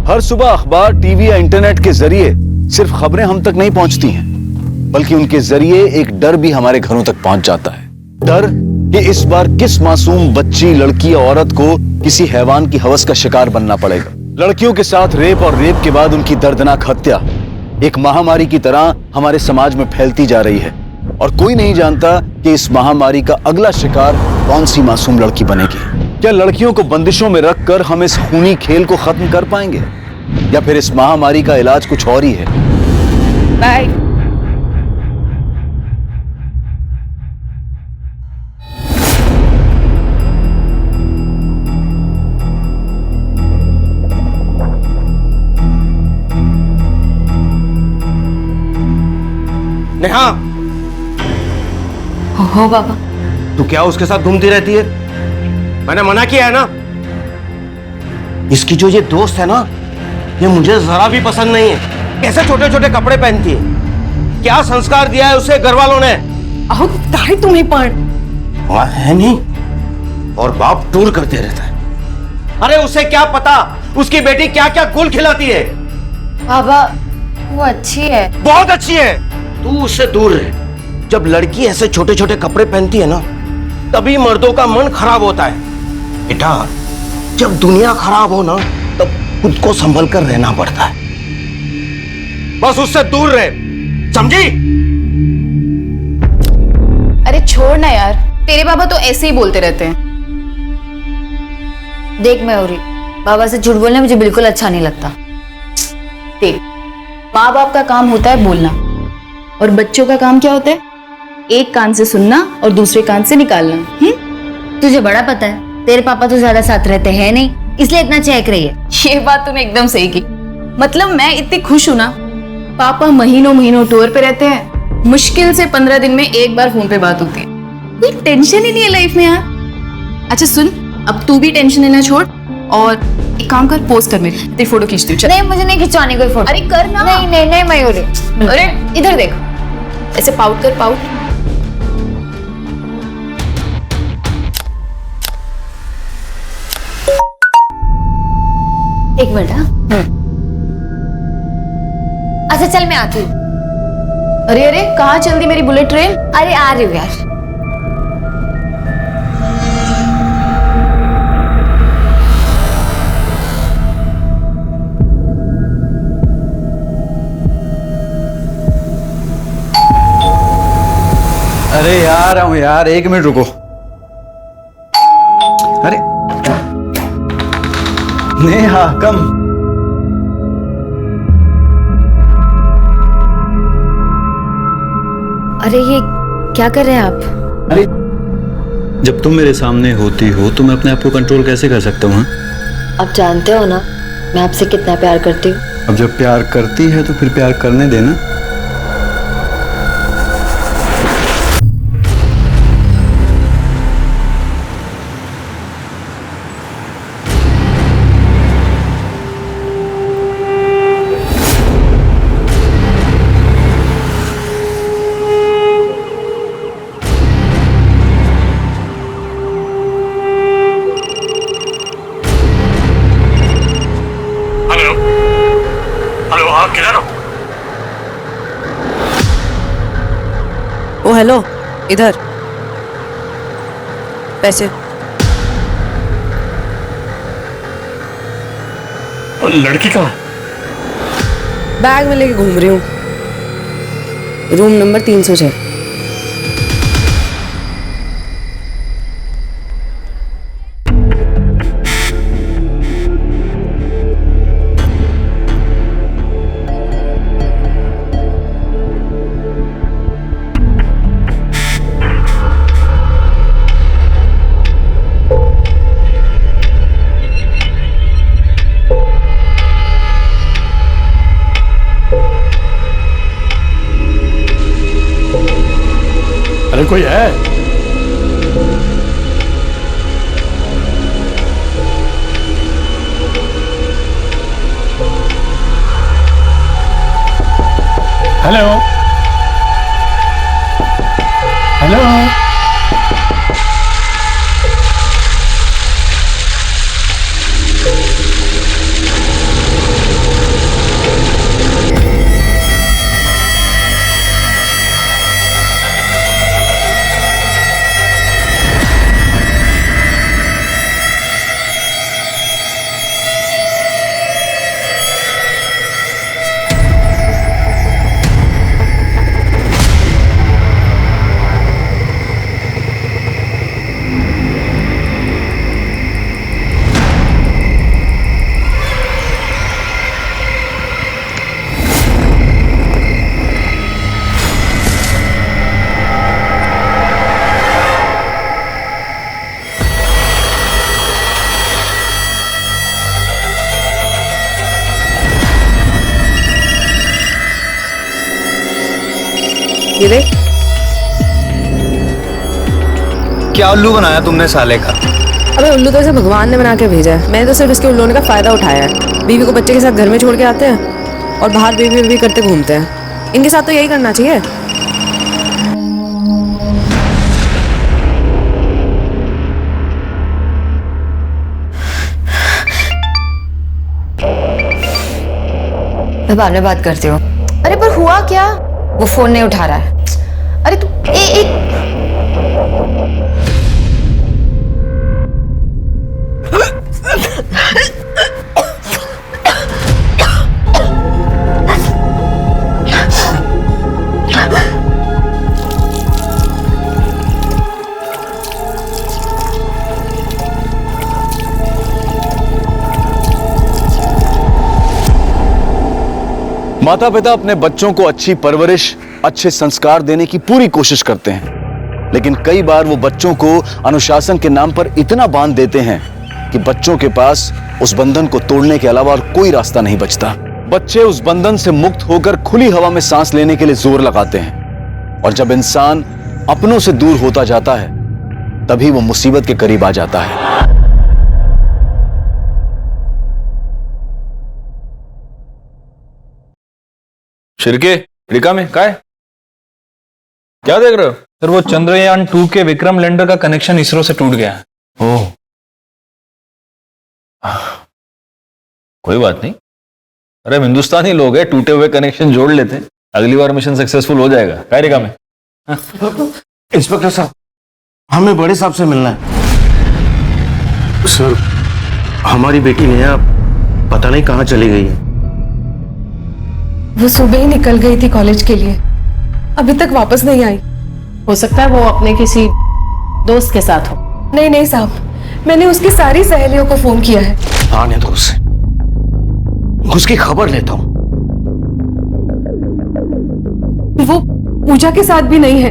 हर सुबह अखबार, टीवी या इंटरनेट के जरिए सिर्फ खबरें हम तक नहीं पहुंचती हैं, बल्कि उनके जरिए एक डर भी हमारे घरों तक पहुंच जाता है। डर कि इस बार किस मासूम बच्ची, लड़की या औरत को किसी हैवान की हवस का शिकार बनना पड़ेगा। लड़कियों के साथ रेप और रेप के बाद उनकी दर्दनाक हत्या एक महामारी की तरह हमारे समाज में फैलती जा रही है, और कोई नहीं जानता कि इस महामारी का अगला शिकार कौन सी मासूम लड़की बनेगी। क्या लड़कियों को बंदिशों में रखकर हम इस खूनी खेल को खत्म कर पाएंगे, या फिर इस महामारी का इलाज कुछ और ही है? बाय। नेहा, हो बाबा। तू क्या उसके साथ घूमती रहती है? मैंने मना किया है ना। इसकी जो ये दोस्त है ना, ये मुझे जरा भी पसंद नहीं है। कैसे छोटे छोटे कपड़े पहनती है, क्या संस्कार दिया है उसे घर वालों ने? अहो ताई तुम्हें पण है नहीं, और बाप टूर करते रहता है। अरे उसे क्या पता उसकी बेटी क्या क्या गुल खिलाती है। बाबा वो अच्छी है। बहुत अच्छी है, तू उससे दूर रहे। जब लड़की ऐसे छोटे छोटे कपड़े पहनती है ना, तभी मर्दों का मन खराब होता है। बेटा, जब दुनिया खराब हो ना, तब खुद को संभल कर रहना पड़ता है। बस उससे दूर रहे, समझी? अरे छोड़ ना यार, तेरे बाबा तो ऐसे ही बोलते रहते हैं। देख मयूरी, बाबा से झूठ बोलना मुझे बिल्कुल अच्छा नहीं लगता। देख, माँ बाप का काम होता है बोलना, और बच्चों का काम क्या होता है? एक कान से सुनना और दूसरे कान से निकालना। तुझे बड़ा पता है, तेरे पापा तो ज्यादा साथ रहते हैं नहीं, इसलिए इतना चहक रही है। ये बात तूने एकदम सही की। मतलब मैं इतनी खुश हूं ना, पापा महीनों महीनों टूर पे रहते हैं, मुश्किल से 15 दिन में एक बार फोन पे बात होती है। कोई टेंशन ही नहीं है लाइफ में यार। अच्छा सुन, अब तू भी टेंशन लेना छोड़, और एक काम कर, पोस्ट कर मेरी, तेरी फोटो खींचती हूँ। नहीं, मुझे नहीं खिंचवानी कोई फोटो। अरे कर ना। नहीं नहीं नहीं मयूरी। अरे इधर देख, ऐसे पाउट कर, पाउट। एक मिनट। हाँ, अच्छा चल मैं आती हूँ। अरे अरे, कहाँ चल दी मेरी बुलेट ट्रेन? अरे आ रही हूँ यार। अरे यार आऊं यार, 1 मिनट रुको। अरे नेहा, कम। अरे ये क्या कर रहे हैं आप? अरे जब तुम मेरे सामने होती हो तो मैं अपने आप को कंट्रोल कैसे कर सकता हूँ? आप जानते हो ना मैं आपसे कितना प्यार करती हूँ। अब जब प्यार करती है तो फिर प्यार करने देना। हेलो, हाँ किधर हो? ओ हेलो, इधर पैसे। और लड़की कहाँ? बैग में लेके घूम रही हूँ, रूम नंबर 306। अरे कोई है? हेलो हेलो, ये देख। क्या उल्लू बनाया तुमने साले का? अबे उल्लू तो इसे भगवान ने बना के भेजा है, मैंने तो सिर्फ इसके उल्लू होने का फायदा उठाया है। बीवी को बच्चे के साथ घर में छोड़ के आते हैं और बाहर बेबी बेबी करते घूमते हैं। इनके साथ तो यही करना चाहिए। मैं बाद में बात करती हूँ। अरे पर हुआ क्या? वो फोन नहीं उठा रहा है। अरे तू एक माता पिता अपने बच्चों को अच्छी परवरिश, अच्छे संस्कार देने की पूरी कोशिश करते हैं, लेकिन कई बार वो बच्चों को अनुशासन के नाम पर इतना बांध देते हैं कि बच्चों के पास उस बंधन को तोड़ने के अलावा और कोई रास्ता नहीं बचता। बच्चे उस बंधन से मुक्त होकर खुली हवा में सांस लेने के लिए जोर लगाते हैं, और जब इंसान अपनों से दूर होता जाता है तभी वो मुसीबत के करीब आ जाता है। शिरके रिका में क्या है? क्या देख रहे हो? सर वो चंद्रयान 2 के विक्रम लैंडर का कनेक्शन इसरो से टूट गया है। ओह, कोई बात नहीं। अरे हम हिंदुस्तानी लोग हैं, टूटे हुए कनेक्शन जोड़ लेते हैं, अगली बार मिशन सक्सेसफुल हो जाएगा। क्या रिका में? इंस्पेक्टर साहब, हमें बड़े साहब से मिलना है। सर, हमारी बेटी नेहा पता नहीं कहाँ चली गई है। वो सुबह ही निकल गई थी कॉलेज के लिए, अभी तक वापस नहीं आई। हो सकता है वो अपने किसी दोस्त के साथ हो। नहीं नहीं साहब, मैंने उसकी सारी सहेलियों को फोन किया है। आने दो उसे, उसकी खबर लेता हूँ। वो पूजा के साथ भी नहीं है,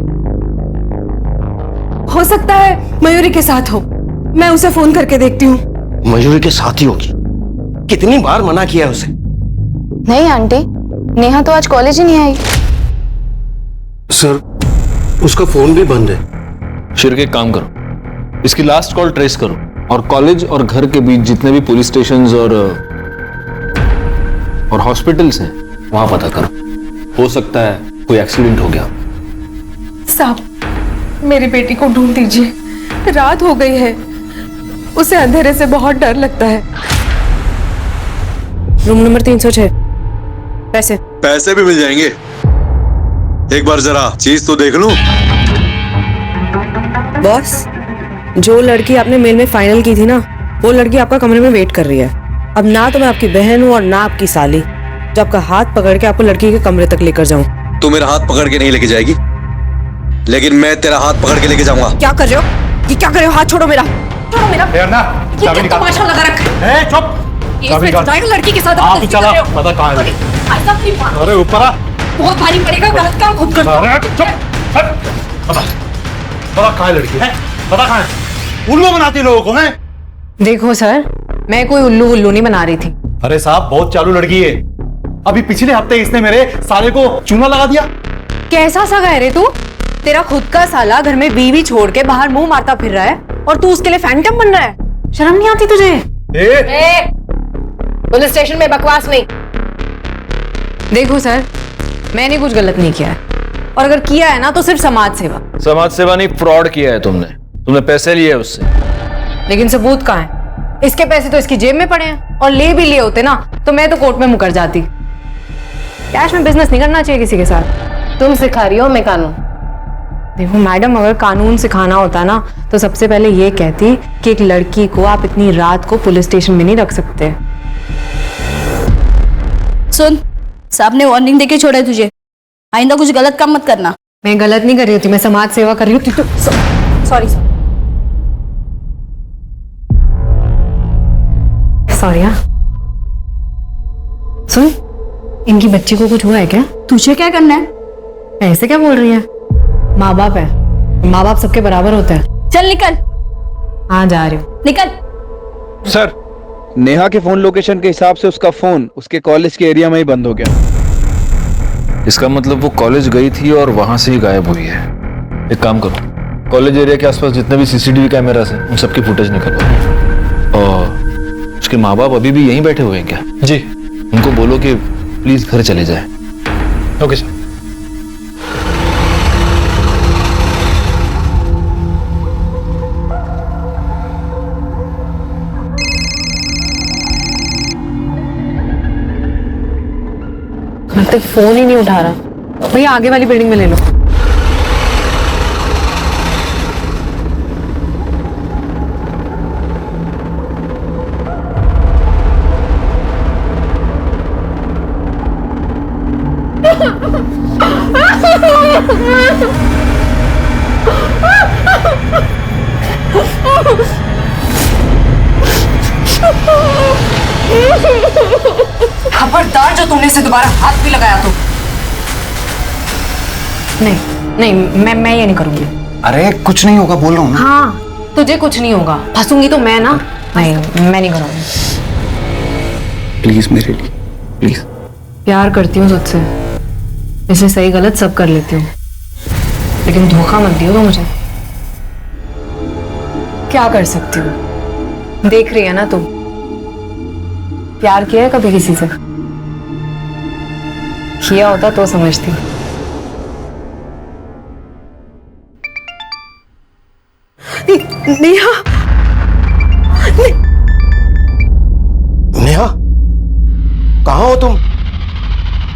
हो सकता है मयूरी के साथ हो। मैं उसे फोन करके देखती हूँ। मयूरी के साथ ही होगी। कितनी बार मना किया है उसे। नहीं आंटी, नेहा तो आज कॉलेज ही नहीं आई। सर, उसका फोन भी बंद है। शिरके एक काम करो, इसकी लास्ट कॉल ट्रेस करो और कॉलेज और घर के बीच जितने भी पुलिस स्टेशंस और हॉस्पिटल्स हैं वहां पता करो। हो सकता है कोई एक्सीडेंट हो गया। साहब, मेरी बेटी को ढूंढ दीजिए, रात हो गई है, उसे अंधेरे से बहुत डर लगता है। Room number 306। पैसे भी मिल जाएंगे। एक बार जरा चीज तो देख लूं। बॉस, जो लड़की आपने मेल में फाइनल की थी ना, वो लड़की आपका कमरे में वेट कर रही है। अब ना तो मैं आपकी बहन हूँ और ना आपकी साली, जो आपका हाथ पकड़ के आपको लड़की के कमरे तक लेकर जाऊं। तू मेरा हाथ पकड़ के नहीं लेके जाएगी, लेकिन मैं तेरा हाथ पकड़ के लेके जाऊंगा। क्या कर रहे हो? ये क्या कर रहे हो? हाथ छोड़ो मेरा, छोड़ो मेरा। ये क्या तमाशा लगा रखा है? चुप। इसमें जाएगा लड़की के साथ आप चला पता कहाँ है? ऐसा क्यों? अरे ऊपर आ। बहुत भारी पड़ेगा, गलत काम खुद कर। अरे चुप। पता कहाँ है लड़की है? पता कहाँ है? उल्लू बनाती लोगों को है। देखो सर, मैं कोई उल्लू उल्लू नहीं बना रही थी। अरे साहब, बहुत चालू लड़की है। अभी पिछले हफ्ते इसने मेरे साले को चूना लगा दिया। कैसा सगा है रे तू? तेरा खुद का साला घर में बीवी छोड़ के बाहर मुंह मारता फिर रहा है और तू उसके लिए फैंटम बन रहा है। शर्म नहीं आती तुझे? पुलिस स्टेशन में बकवास नहीं। देखो सर, मैंने कुछ गलत नहीं किया है, और अगर किया है ना तो सिर्फ समाज सेवा। समाज सेवा नहीं, फ्रॉड किया है तुमने पैसे लिए उससे। लेकिन सबूत कहाँ है? इसके पैसे तो इसकी जेब में पड़े हैं, और ले भी लिए होते ना तो मैं तो कोर्ट में मुकर जाती। कैश में बिजनेस नहीं करना चाहिए किसी के साथ। तुम सिखा रही हो मैं कानून। देखो मैडम, अगर कानून सिखाना होता ना तो सबसे पहले ये कहती कि एक लड़की को आप इतनी रात को पुलिस स्टेशन में नहीं रख सकते। सुन, साहब ने वार्निंग देके छोड़ा है तुझे, आइंदा कुछ गलत काम मत करना। मैं गलत नहीं कर रही होती, मैं समाज सेवा कर रही हूँ। Sorry sorry. सुन, इनकी बच्ची को कुछ हुआ है क्या? तुझे क्या करना है? ऐसे क्या बोल रही है? माँ बाप है, माँ बाप सबके बराबर होते हैं। चल निकल। हाँ जा रही हूँ। निकल। सर, नेहा के फोन लोकेशन के हिसाब से उसका फोन उसके कॉलेज के एरिया में ही बंद हो गया। इसका मतलब वो कॉलेज गई थी और वहां से ही गायब हुई है। एक काम करो, कॉलेज एरिया के आसपास जितने भी सीसीटीवी कैमरास हैं उन सबकी फुटेज निकलवाओ। और उसके माँ बाप अभी भी यहीं बैठे हुए हैं क्या? जी। उनको बोलो कि प्लीज घर चले जाए। Okay sir. तक फोन ही नहीं उठा रहा। भैया आगे वाली बिल्डिंग में ले लो। खबरदार जो तुमने से दोबारा हाथ भी लगाया तो। नहीं, मैं ये नहीं करूंगी। अरे कुछ नहीं होगा, बोल रहा हूँ ना। हाँ, तुझे कुछ नहीं होगा, फंसूंगी तो मैं ना। नहीं, मैं नहीं करूंगी। प्लीज मेरे लिए, प्लीज। प्यार करती हूँ तुझसे, इसे सही गलत सब कर लेती हूँ, लेकिन धोखा मत दियो तो मुझे। क्या कर सकती हूँ, देख रही है ना तुम। प्यार किया है कभी किसी से? किया होता तो समझती। नेहा, नेहा, कहाँ हो तुम?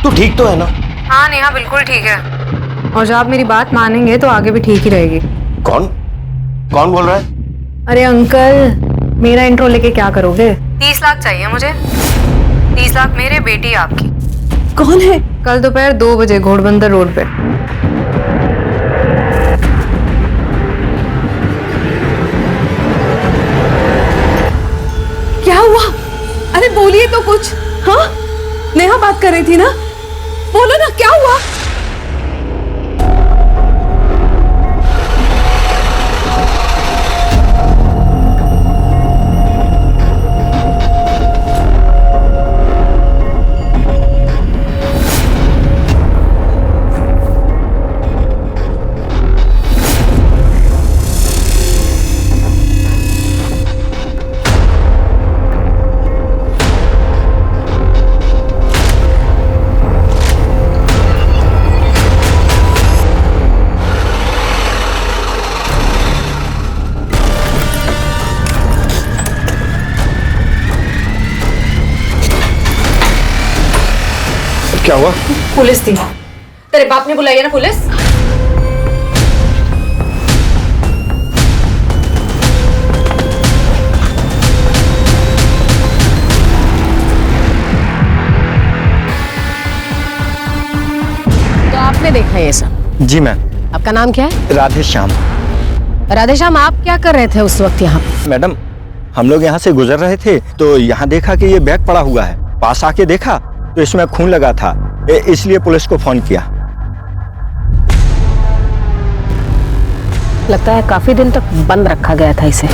तू ठीक तो है ना? हाँ नेहा बिल्कुल ठीक है, और जब आप मेरी बात मानेंगे तो आगे भी ठीक ही रहेगी। कौन बोल रहा है? अरे अंकल, मेरा इंट्रो लेके क्या करोगे? 30 लाख चाहिए मुझे। 30 लाख मेरे, बेटी आपकी। कौन है? कल दोपहर 2 बजे घोड़बंदर रोड पे। क्या हुआ? अरे बोलिए तो कुछ। हाँ, नेहा बात कर रही थी ना, बोलो ना क्या हुआ? क्या हुआ? पुलिस थी। तेरे बाप ने बुलाई है ना पुलिस? तो आपने देखा ये सब? जी मैम। आपका नाम क्या है? राधे श्याम। राधे श्याम, आप क्या कर रहे थे उस वक्त यहाँ? मैडम, हम लोग यहाँ से गुजर रहे थे तो यहाँ देखा कि ये बैग पड़ा हुआ है। पास आके देखा तो इसमें खून लगा था, इसलिए पुलिस को फोन किया। लगता है काफी दिन तक बंद रखा गया था इसे।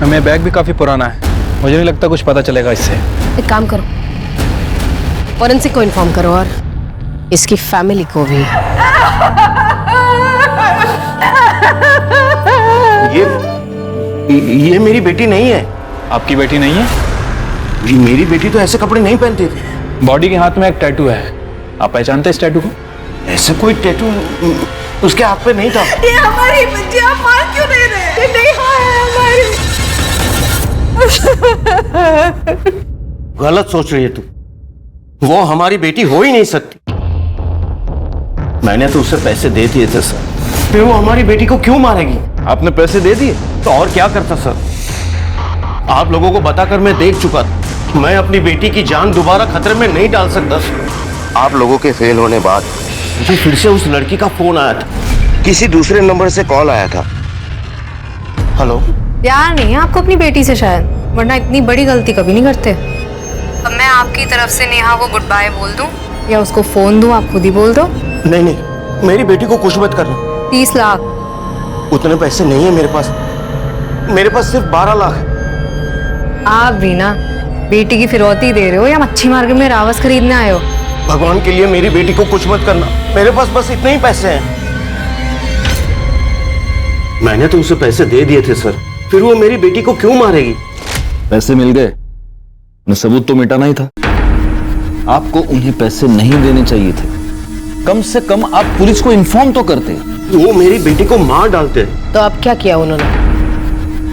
हमें बैग भी काफी पुराना है, मुझे नहीं लगता कुछ पता चलेगा इससे। एक काम करो, फॉरेंसिक को इन्फॉर्म करो और इसकी फैमिली को भी। ये मेरी बेटी नहीं है। आपकी बेटी नहीं है? मेरी बेटी तो ऐसे कपड़े नहीं पहनती थी। बॉडी के हाथ में एक टैटू है, आप पहचानते हैं इस टैटू को? ऐसा कोई टैटू उसके हाथ पे नहीं था। ये हमारी बच्ची, आप मार क्यों नहीं रहे? नेहा है हमारी। गलत सोच रही है तू, वो हमारी बेटी हो ही नहीं सकती। मैंने तो उसे पैसे दे दिए थे सर, फिर वो हमारी बेटी को क्यों मारेगी? आपने पैसे दे दिए? तो और क्या करता सर? आप लोगों को बताकर मैं देख चुका था, मैं अपनी बेटी की जान दोबारा खतरे में नहीं डाल सकता। आप लोगों के फेल होने बाद मुझे फिर से उस लड़की का फोन आया था, किसी दूसरे नंबर से कॉल आया था। हेलो। प्यार नहीं है आपको अपनी बेटी से शायद, वरना इतनी बड़ी गलती कभी नहीं करते। अब मैं आपकी तरफ से नेहा को गुड बाय बोल दूं या उसको फोन दूं, आप खुद ही बोल दो। नहीं नहीं, मेरी बेटी को कुछ मत करना। 30 लाख? उतने पैसे नहीं है मेरे पास सिर्फ 12 लाख है। आप भी ना बेटी की फिरौती दे रहे हो या मच्छी मार्केट में रावस खरीदने आए हो? भगवान के लिए मेरी बेटी को कुछ मत करना, मेरे पास बस इतने ही पैसे हैं। मैंने तो उसे पैसे दे दिए थे सर, फिर वो मेरी बेटी को क्यों मारेगी? पैसे मिल गए न, सबूत तो मिटाना ही था। आपको उन्हें पैसे नहीं देने चाहिए थे। कम से कम आप पुलिस को इन्फॉर्म तो करते। वो मेरी बेटी को मार डालते। तो अब क्या किया उन्होंने?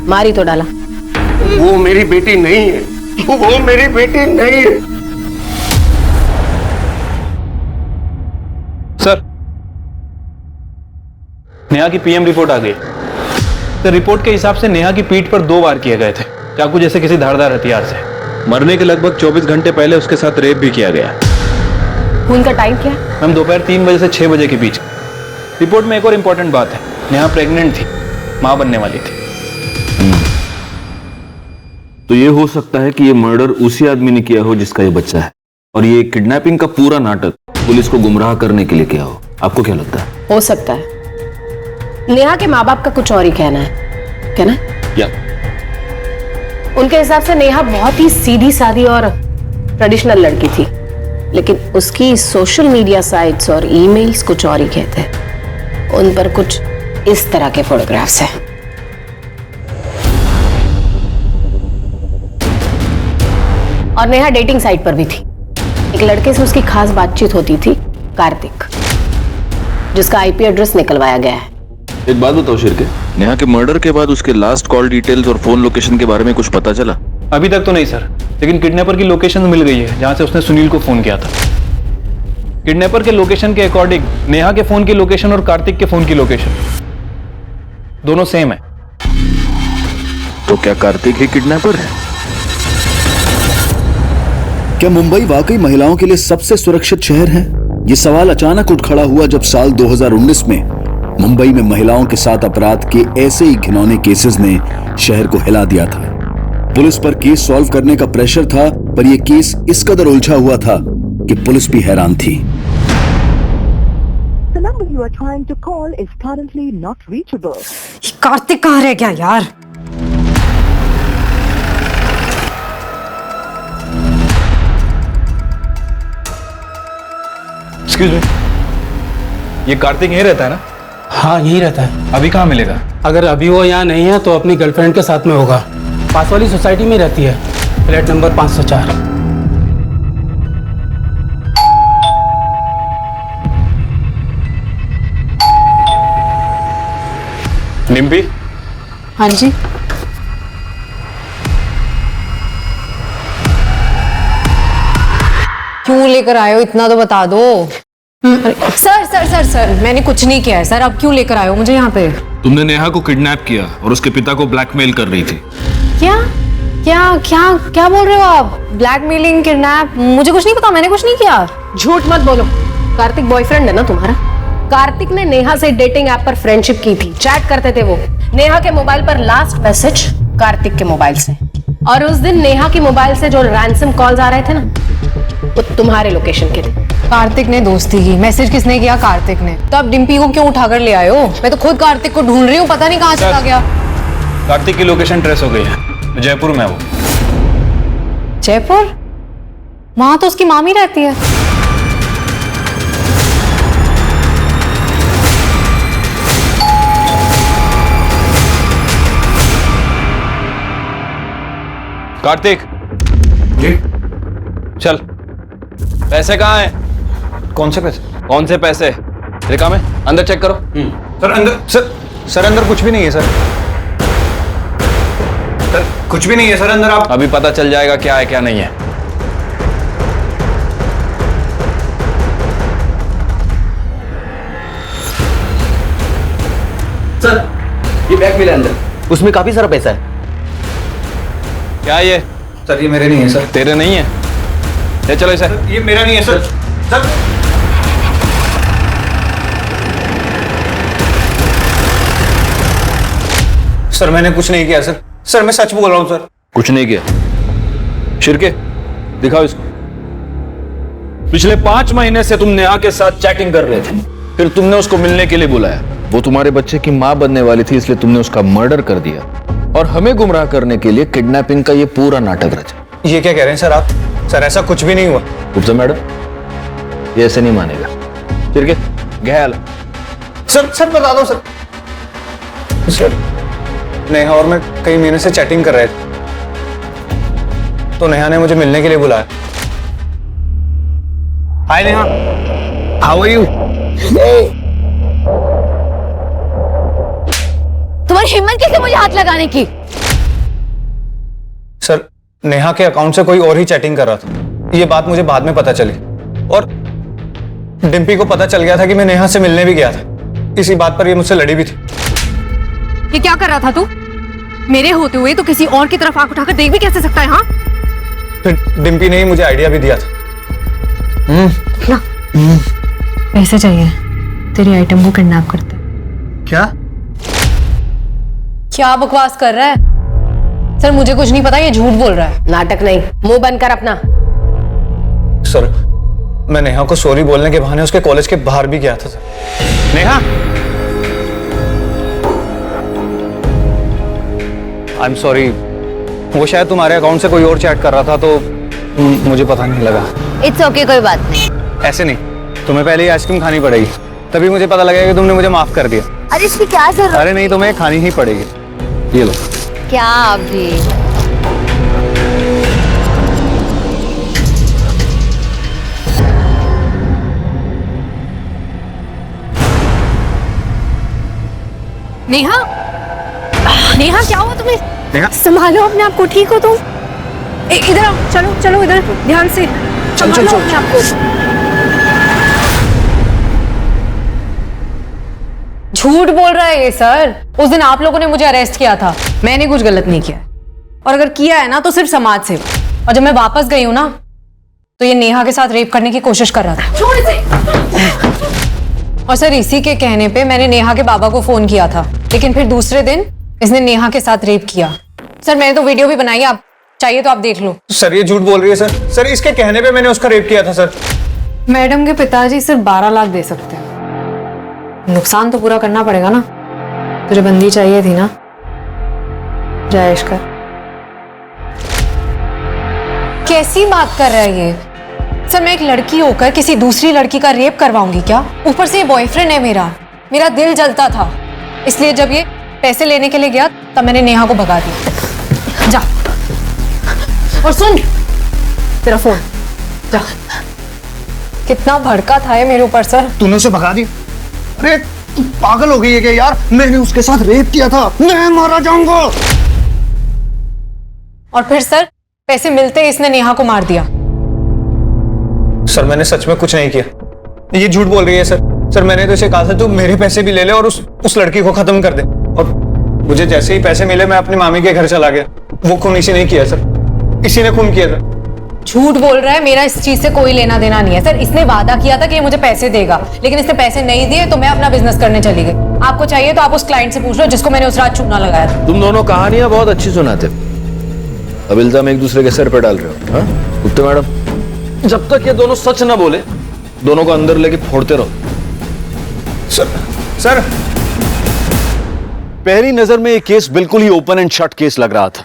मारी तो डाला। वो मेरी बेटी नहीं है, वो मेरी बेटी नहीं है। सर, नेहा की पीएम रिपोर्ट आ गई। तो रिपोर्ट के हिसाब से नेहा की पीठ पर 2 वार किए गए थे, चाकू जैसे किसी धारदार हथियार से। मरने के लगभग 24 घंटे पहले उसके साथ रेप भी किया गया। उनका टाइम क्या है? मैम, दोपहर 3 बजे से 6 बजे के बीच। रिपोर्ट में एक और इंपॉर्टेंट बात है, नेहा प्रेग्नेंट थी, मां बनने वाली थी। तो ये हो सकता है कि ये मर्डर उसी आदमी ने किया हो जिसका ये बच्चा है, और ये किडनैपिंग का पूरा नाटक पुलिस को गुमराह करने के लिए किया हो। आपको क्या लगता है? हो सकता है। नेहा के माँ बाप का कुछ और ही कहना है। कहना है? क्या? उनके हिसाब से नेहा बहुत ही सीधी सादी और ट्रेडिशनल लड़की थी, लेकिन उसकी सोशल मीडिया साइट्स और ईमेल्स कुछ और ही कहते हैं। उन पर कुछ इस तरह के फोटोग्राफ्स हैं। और नेहा डेटिंग साइट पर भी थी। एक लड़के से उसकी खास बातचीत होती थी, कार्तिक, जिसका आईपी एड्रेस निकलवाया गया है। एक बात बताओ शिरके, नेहा के मर्डर के बाद उसके लास्ट कॉल डिटेल्स और फोन लोकेशन के बारे में कुछ पता चला? अभी तक तो नहीं सर, लेकिन किडनैपर की लोकेशन मिल गई है जहां से उसने सुनील को फोन किया था। किडनैपर के लोकेशन के अकॉर्डिंग नेहा के फोन की लोकेशन और कार्तिक के फोन की लोकेशन दोनों सेम है। तो क्या कार्तिक ही किडनैपर है? क्या मुंबई वाकई महिलाओं के लिए सबसे सुरक्षित शहर है? ये सवाल अचानक उठ खड़ा हुआ जब साल 2019 में मुंबई में महिलाओं के साथ अपराध के ऐसे ही घिनौने केसेस ने शहर को हिला दिया था। पुलिस पर केस सॉल्व करने का प्रेशर था, पर यह केस इस कदर उलझा हुआ था कि पुलिस भी हैरान थी। The number you are trying to call is currently not reachable. Kartik कहाँ रह गया यार? एक्सक्यूज मी, ये कार्तिक यहीं रहता है ना? हाँ, यही रहता है। अभी कहाँ मिलेगा? अगर अभी वो यहाँ नहीं है तो अपनी गर्लफ्रेंड के साथ में होगा। पास वाली सोसाइटी में रहती है, फ्लैट नंबर 504। निम्पी? हाँ जी। क्यों लेकर आए हो? इतना तो बता दो। सर सर सर सर, मैंने कुछ नहीं किया है सर। अब क्यों लेकर आए हो मुझे यहाँ पे? तुमने नेहा को किडनैप किया और उसके पिता को ब्लैकमेल कर रही थी। क्या क्या क्या क्या बोल रहे हो आप? Blackmailing, kidnap? मुझे कुछ नहीं पता, मैंने कुछ नहीं किया। झूठ मत बोलो। कार्तिक बॉयफ्रेंड है ना तुम्हारा? कार्तिक ने नेहा से डेटिंग ऐप पर फ्रेंडशिप की थी, चैट करते थे वो। नेहा के मोबाइल पर लास्ट मैसेज कार्तिक के मोबाइल से, और उस दिन नेहा के मोबाइल से जो रैंसम कॉल्स आ रहे थे ना, वो तुम्हारे लोकेशन के थे। कार्तिक ने दोस्ती की, मैसेज किसने किया? कार्तिक ने। तो अब डिम्पी को क्यों उठाकर ले आए हो? मैं तो खुद कार्तिक को ढूंढ रही हूँ, पता नहीं कहाँ चला गया। कार्तिक की लोकेशन ट्रेस हो गई है, जयपुर में है वो। जयपुर? वहां तो उसकी मामी रहती है। कार्तिक जी, चल। पैसे कहाँ हैं? कौन से पैसे? कौन से पैसे? रिका में अंदर चेक करो। सर अंदर, सर अंदर कुछ भी नहीं है सर। सर कुछ भी नहीं है सर अंदर। आप अभी पता चल जाएगा क्या है क्या नहीं है। सर, ये बैग मिला अंदर, उसमें काफी सारा पैसा है। क्या ये? सर ये मेरे नहीं है सर। तेरे नहीं है? ले चलो इसे। ये मेरा नहीं है सर। सर सर मैंने कुछ नहीं किया सर। सर मैं सच बोल रहा हूँ सर। कुछ नहीं किया? शिरके दिखाओ इसको। पिछले 5 महीने से तुम नेहा के साथ चैटिंग कर रहे थे, फिर तुमने उसको मिलने के लिए बुलाया। वो तुम्हारे बच्चे की मां बनने वाली थी, इसलिए तुमने उसका मर्डर कर दिया और हमें गुमराह करने के लिए किडनैपिंग का ये पूरा नाटक रचा। ये क्या कह रहे हैं सर आप? सर ऐसा कुछ भी नहीं हुआ। गुप्ता मैडम, ये ऐसे नहीं मानेगा। चिरके गहल। सर बता दो सर। सर नेहा और मैं कई महीने से चैटिंग कर रहे थे, तो नेहा ने मुझे मिलने के लिए बुलाया। हाय नेहा, हाउ आर यू? तुम्हारी हिम्मत कैसे मुझे हाथ लगाने की? सर नेहा के अकाउंट से कोई और ही चैटिंग कर रहा था, ये बात मुझे बाद में पता चली, और डिम्पी को पता चल गया था कि मैं नेहा से मिलने भी गया था। इसी बात पर ये मुझसे लड़ी भी थी। ये क्या कर रहा था तू? मेरे होते हुए तो किसी और की तरफ आंख उठाकर देख भी कैसे सकता है? हाँ, फिर डिम्पी ने ही मुझे आइडिया भी दिया था। ना पैसे चाहिए, तेरी आइटम को किडनैप करते। क्या बकवास कर रहा है? सर मुझे कुछ नहीं पता, ये झूठ बोल रहा है। नाटक नहीं, मुंह बंद कर अपना। सर मैं नेहा को सॉरी बोलने के बहाने उसके कॉलेज के बाहर भी गया था। Sir Neha, I am sorry, वो शायद तुम्हारे अकाउंट से कोई और चैट कर रहा था तो मुझे पता नहीं लगा। इट्स ओके, कोई बात नहीं। ऐसे नहीं, तुम्हें पहले ही आइसक्रीम खानी पड़ेगी, तभी मुझे पता लगेगा कि तुमने मुझे माफ कर दिया। अरे इसकी क्या जरूरत? अरे नहीं, तुम्हें खानी ही पड़ेगी। ये लो। क्या अभी? नेहा, नेहा क्या हुआ तुम्हें? नेहा, संभालो अपने आप को, ठीक हो तुम? इधर आओ, चलो चलो इधर, ध्यान से संभालो अपने आप को। झूठ बोल रहा है ये सर। उस दिन आप लोगों ने मुझे अरेस्ट किया था, मैंने कुछ गलत नहीं किया, और अगर किया है ना तो सिर्फ समाज सेवा। और जब मैं वापस गई हूं ना तो ये नेहा के साथ रेप करने की कोशिश कर रहा था। छोड़ इसे। और सर इसी के कहने पे मैंने नेहा के बाबा को फोन किया था, लेकिन फिर दूसरे दिन इसने नेहा के साथ रेप किया। सर मैंने तो वीडियो भी बनाई, आप चाहिए तो आप देख लो। सर ये झूठ बोल रही है सर। सर इसके कहने पे मैंने उसका रेप किया था सर। मैडम के पिताजी सिर्फ 12 लाख दे सकते हैं, नुकसान तो पूरा करना पड़ेगा ना। तुझे बंदी चाहिए थी ना, जायश कर। कैसी बात कर रहा है ये सर? मैं एक लड़की होकर किसी दूसरी लड़की का रेप करवाऊंगी क्या? ऊपर से ये बॉयफ्रेंड है मेरा दिल जलता था, इसलिए जब ये पैसे लेने के लिए गया तब मैंने नेहा को भगा दिया। जा, और सुन, तेरा फोन जा। कितना भड़का था ये मेरे ऊपर सर। तूने उसे भगा दिया? अरे तू पागल हो गई है क्या यार? मैंने उसके साथ रेप किया था, मैं मारा जाऊंगा। और फिर सर पैसे मिलते ही इसने नेहा को मार दिया। सर मैंने सच में कुछ नहीं किया, ये झूठ बोल रही है सर। सर मैंने तो इसे कहा था तू मेरे पैसे भी ले ले और उस लड़की को खत्म कर दे, और मुझे जैसे ही पैसे मिले मैं अपनी मामी के घर चला गया। वो खून इसी ने किया सर, इसी ने खून किया था। झूठ बोल रहा है, मेरा इस चीज से कोई लेना देना नहीं है सर। इसने वादा किया था कि ये मुझे पैसे देगा, लेकिन इसने पैसे नहीं दिए तो मैं अपना बिजनेस करने चली गई। आपको चाहिए तो आप उस क्लाइंट से पूछ लो जिसको मैंने उस रात चूना लगाया था। तुम दोनों कहानियां बहुत अच्छी सुनाते, अब इल्जाम एक दूसरे के सर पे डाल रहे हो। हाँ गुप्ता मैडम, जब तक ये दोनों सच ना बोले दोनों को अंदर लेके फोड़ते रहो। सर पहली नजर में ये केस बिल्कुल ही ओपन एंड शट केस लग रहा था।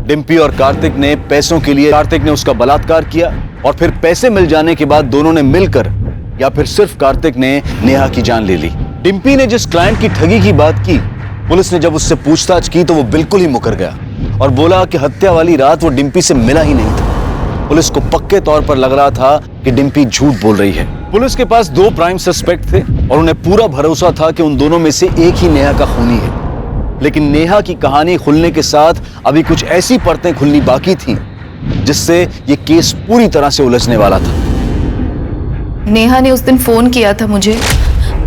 डिम्पी और कार्तिक ने पैसों के लिए कार्तिक ने उसका बलात्कार किया, और फिर पैसे मिल जाने के बाद दोनों ने मिलकर, या फिर सिर्फ कार्तिक ने नेहा की जान ले ली। डिम्पी ने जिस क्लाइंट की ठगी की बात की, पुलिस ने जब उससे पूछताछ की तो वो बिल्कुल ही मुकर गया और बोला कि हत्या वाली रात वो डिम्पी से मिला ही नहीं था। पुलिस को पक्के तौर पर लग रहा था कि डिम्पी झूठ बोल रही है। पुलिस के पास 2 प्राइम सस्पेक्ट थे और उन्हें पूरा भरोसा था कि उन दोनों में से एक ही नेहा का खूनी है। लेकिन नेहा की कहानी खुलने के साथ अभी कुछ ऐसी परतें खुलनी बाकी थी जिससे ये केस पूरी तरह से उलझने वाला था। नेहा ने उस दिन फोन किया था मुझे।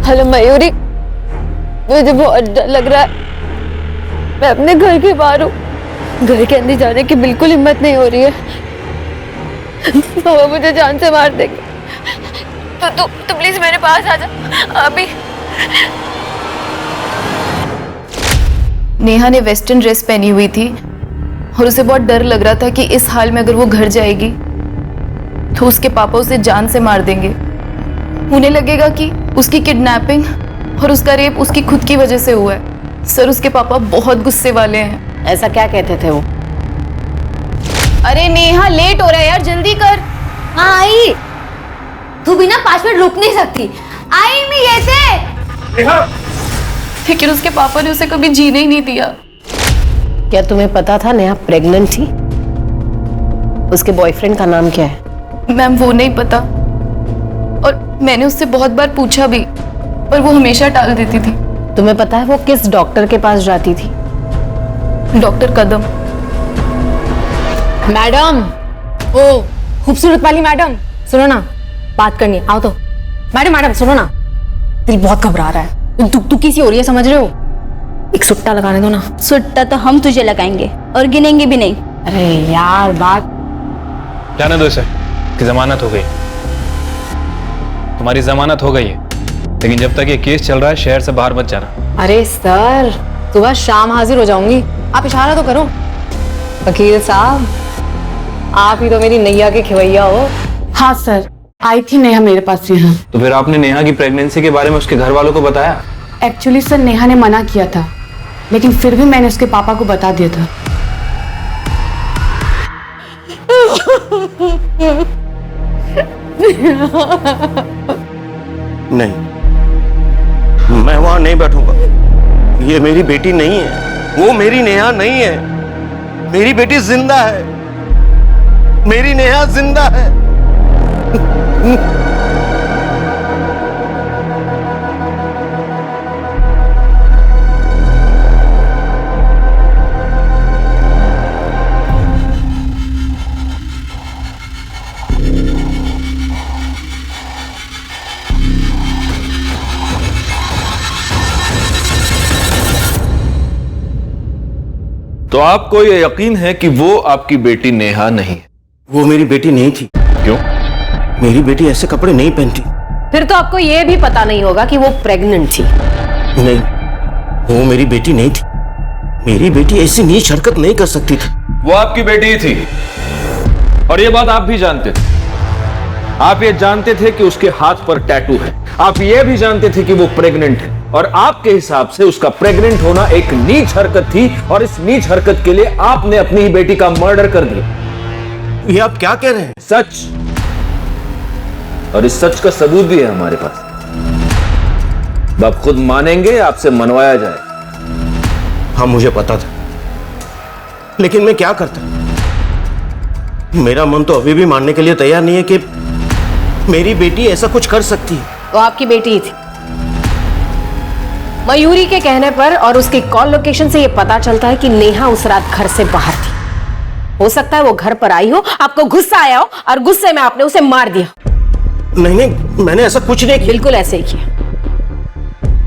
हेलो मयूरी, मुझे बहुत डर लग रहा है, मैं अपने घर के बाहर हूँ, घर के अंदर जाने की बिल्कुल हिम्मत नहीं हो रही है। पापा मुझे जान से मार देंगे, तो प्लीज मेरे पास आ जा अभी। नेहा ने वेस्टर्न ड्रेस पहनी हुई थी और उसे बहुत डर लग रहा था कि इस हाल में अगर वो घर जाएगी तो उसके पापा उसे जान से मार देंगे। उन्हें लगेगा कि उसकी किडनैपिंग और उसका रेप उसकी खुद की वजह से हुआ है। सर उसके पापा बहुत गुस्से वाले हैं। ऐसा क्या कहते थे वो? अरे नेहा लेट हो रहा है यार, जल्दी कर। हाँ आई। तू बिना 5 मिनट रुक नहीं सकती। आई मी ऐसे। लेकिन उसके पापा ने उसे कभी जीने ही नहीं दिया। क्या तुम्हें पता था नेहा प्रेग्नेंट थी? उसके बॉयफ्रेंड का नाम क्या है? मैम वो नहीं पता, और मैंने उससे बहुत बार पूछा भी, पर वो हमेशा टाल देती थी। तुम्हें पता है वो किस डॉक्टर के पास जाती थी? डॉक्टर कदम। मैडम, ओ खूबसूरत वाली मैडम, सुनो ना, बात करनी है, आओ तो। मैडम सुनो ना, दिल बहुत घबरा रहा है, दुखी सी हो रही है, समझ रहे हो? एक सुट्टा लगाने दो ना। सुट्टा तो हम तुझे लगाएंगे और गिनेंगे भी नहीं। अरे यार, बात जाने दो इसे, कि जमानत हो गई। तुम्हारी जमानत हो गई है, लेकिन जब तक ये केस चल रहा है शहर से बाहर मत जाना। अरे सर, सुबह शाम हाजिर हो जाऊंगी, आप इशारा तो करो। वकील साहब, आप ही तो मेरी नैया के खिवैया हो। हाँ सर, आई थी नेहा मेरे पास यहाँ। तो फिर आपने नेहा की प्रेगनेंसी के बारे में उसके घर वालों को बताया? एक्चुअली सर नेहा ने मना किया था, लेकिन फिर भी मैंने उसके पापा को बता दिया था। नहीं, मैं वहां नहीं बैठूंगा। ये मेरी बेटी नहीं है, वो मेरी नेहा नहीं है। मेरी बेटी जिंदा है, मेरी नेहा जिंदा है। तो आपको ये यकीन है कि वो आपकी बेटी नेहा नहीं है? वो मेरी बेटी नहीं थी। क्यों? मेरी बेटी ऐसे कपड़े नहीं पहनती। फिर तो आपको यह भी पता नहीं होगा कि वो प्रेग्नेंट थी। नहीं, वो मेरी बेटी नहीं थी। मेरी बेटी ऐसी नीच हरकत नहीं कर सकती थी। वो आपकी बेटी ही थी, और ये बात आप भी जानते थे। आप ये जानते थे कि उसके हाथ पर टैटू है, आप ये भी जानते थे कि वो प्रेग्नेंट है, और आपके हिसाब से उसका प्रेग्नेंट होना एक नीच हरकत थी, और इस नीच हरकत के लिए आपने अपनी ही बेटी का मर्डर कर दिया। ये आप क्या कह रहे हैं? सच, और इस सच का सबूत भी है हमारे पास। आप खुद मानेंगे, आपसे मनवाया जाए। हाँ, मुझे पता था, लेकिन मैं क्या करता? मेरा मन तो अभी भी मानने के लिए तैयार नहीं है कि मेरी बेटी ऐसा कुछ कर सकती है। वो आपकी बेटी ही थी। मयूरी के कहने पर और उसकी कॉल लोकेशन से यह पता चलता है कि नेहा उस रात घर से बाहर थी। हो सकता है वो घर पर आई हो, आपको गुस्सा आया हो, और गुस्से में आपने उसे मार दिया। नहीं, मैंने ऐसा कुछ नहीं किया। बिल्कुल ऐसे ही किया।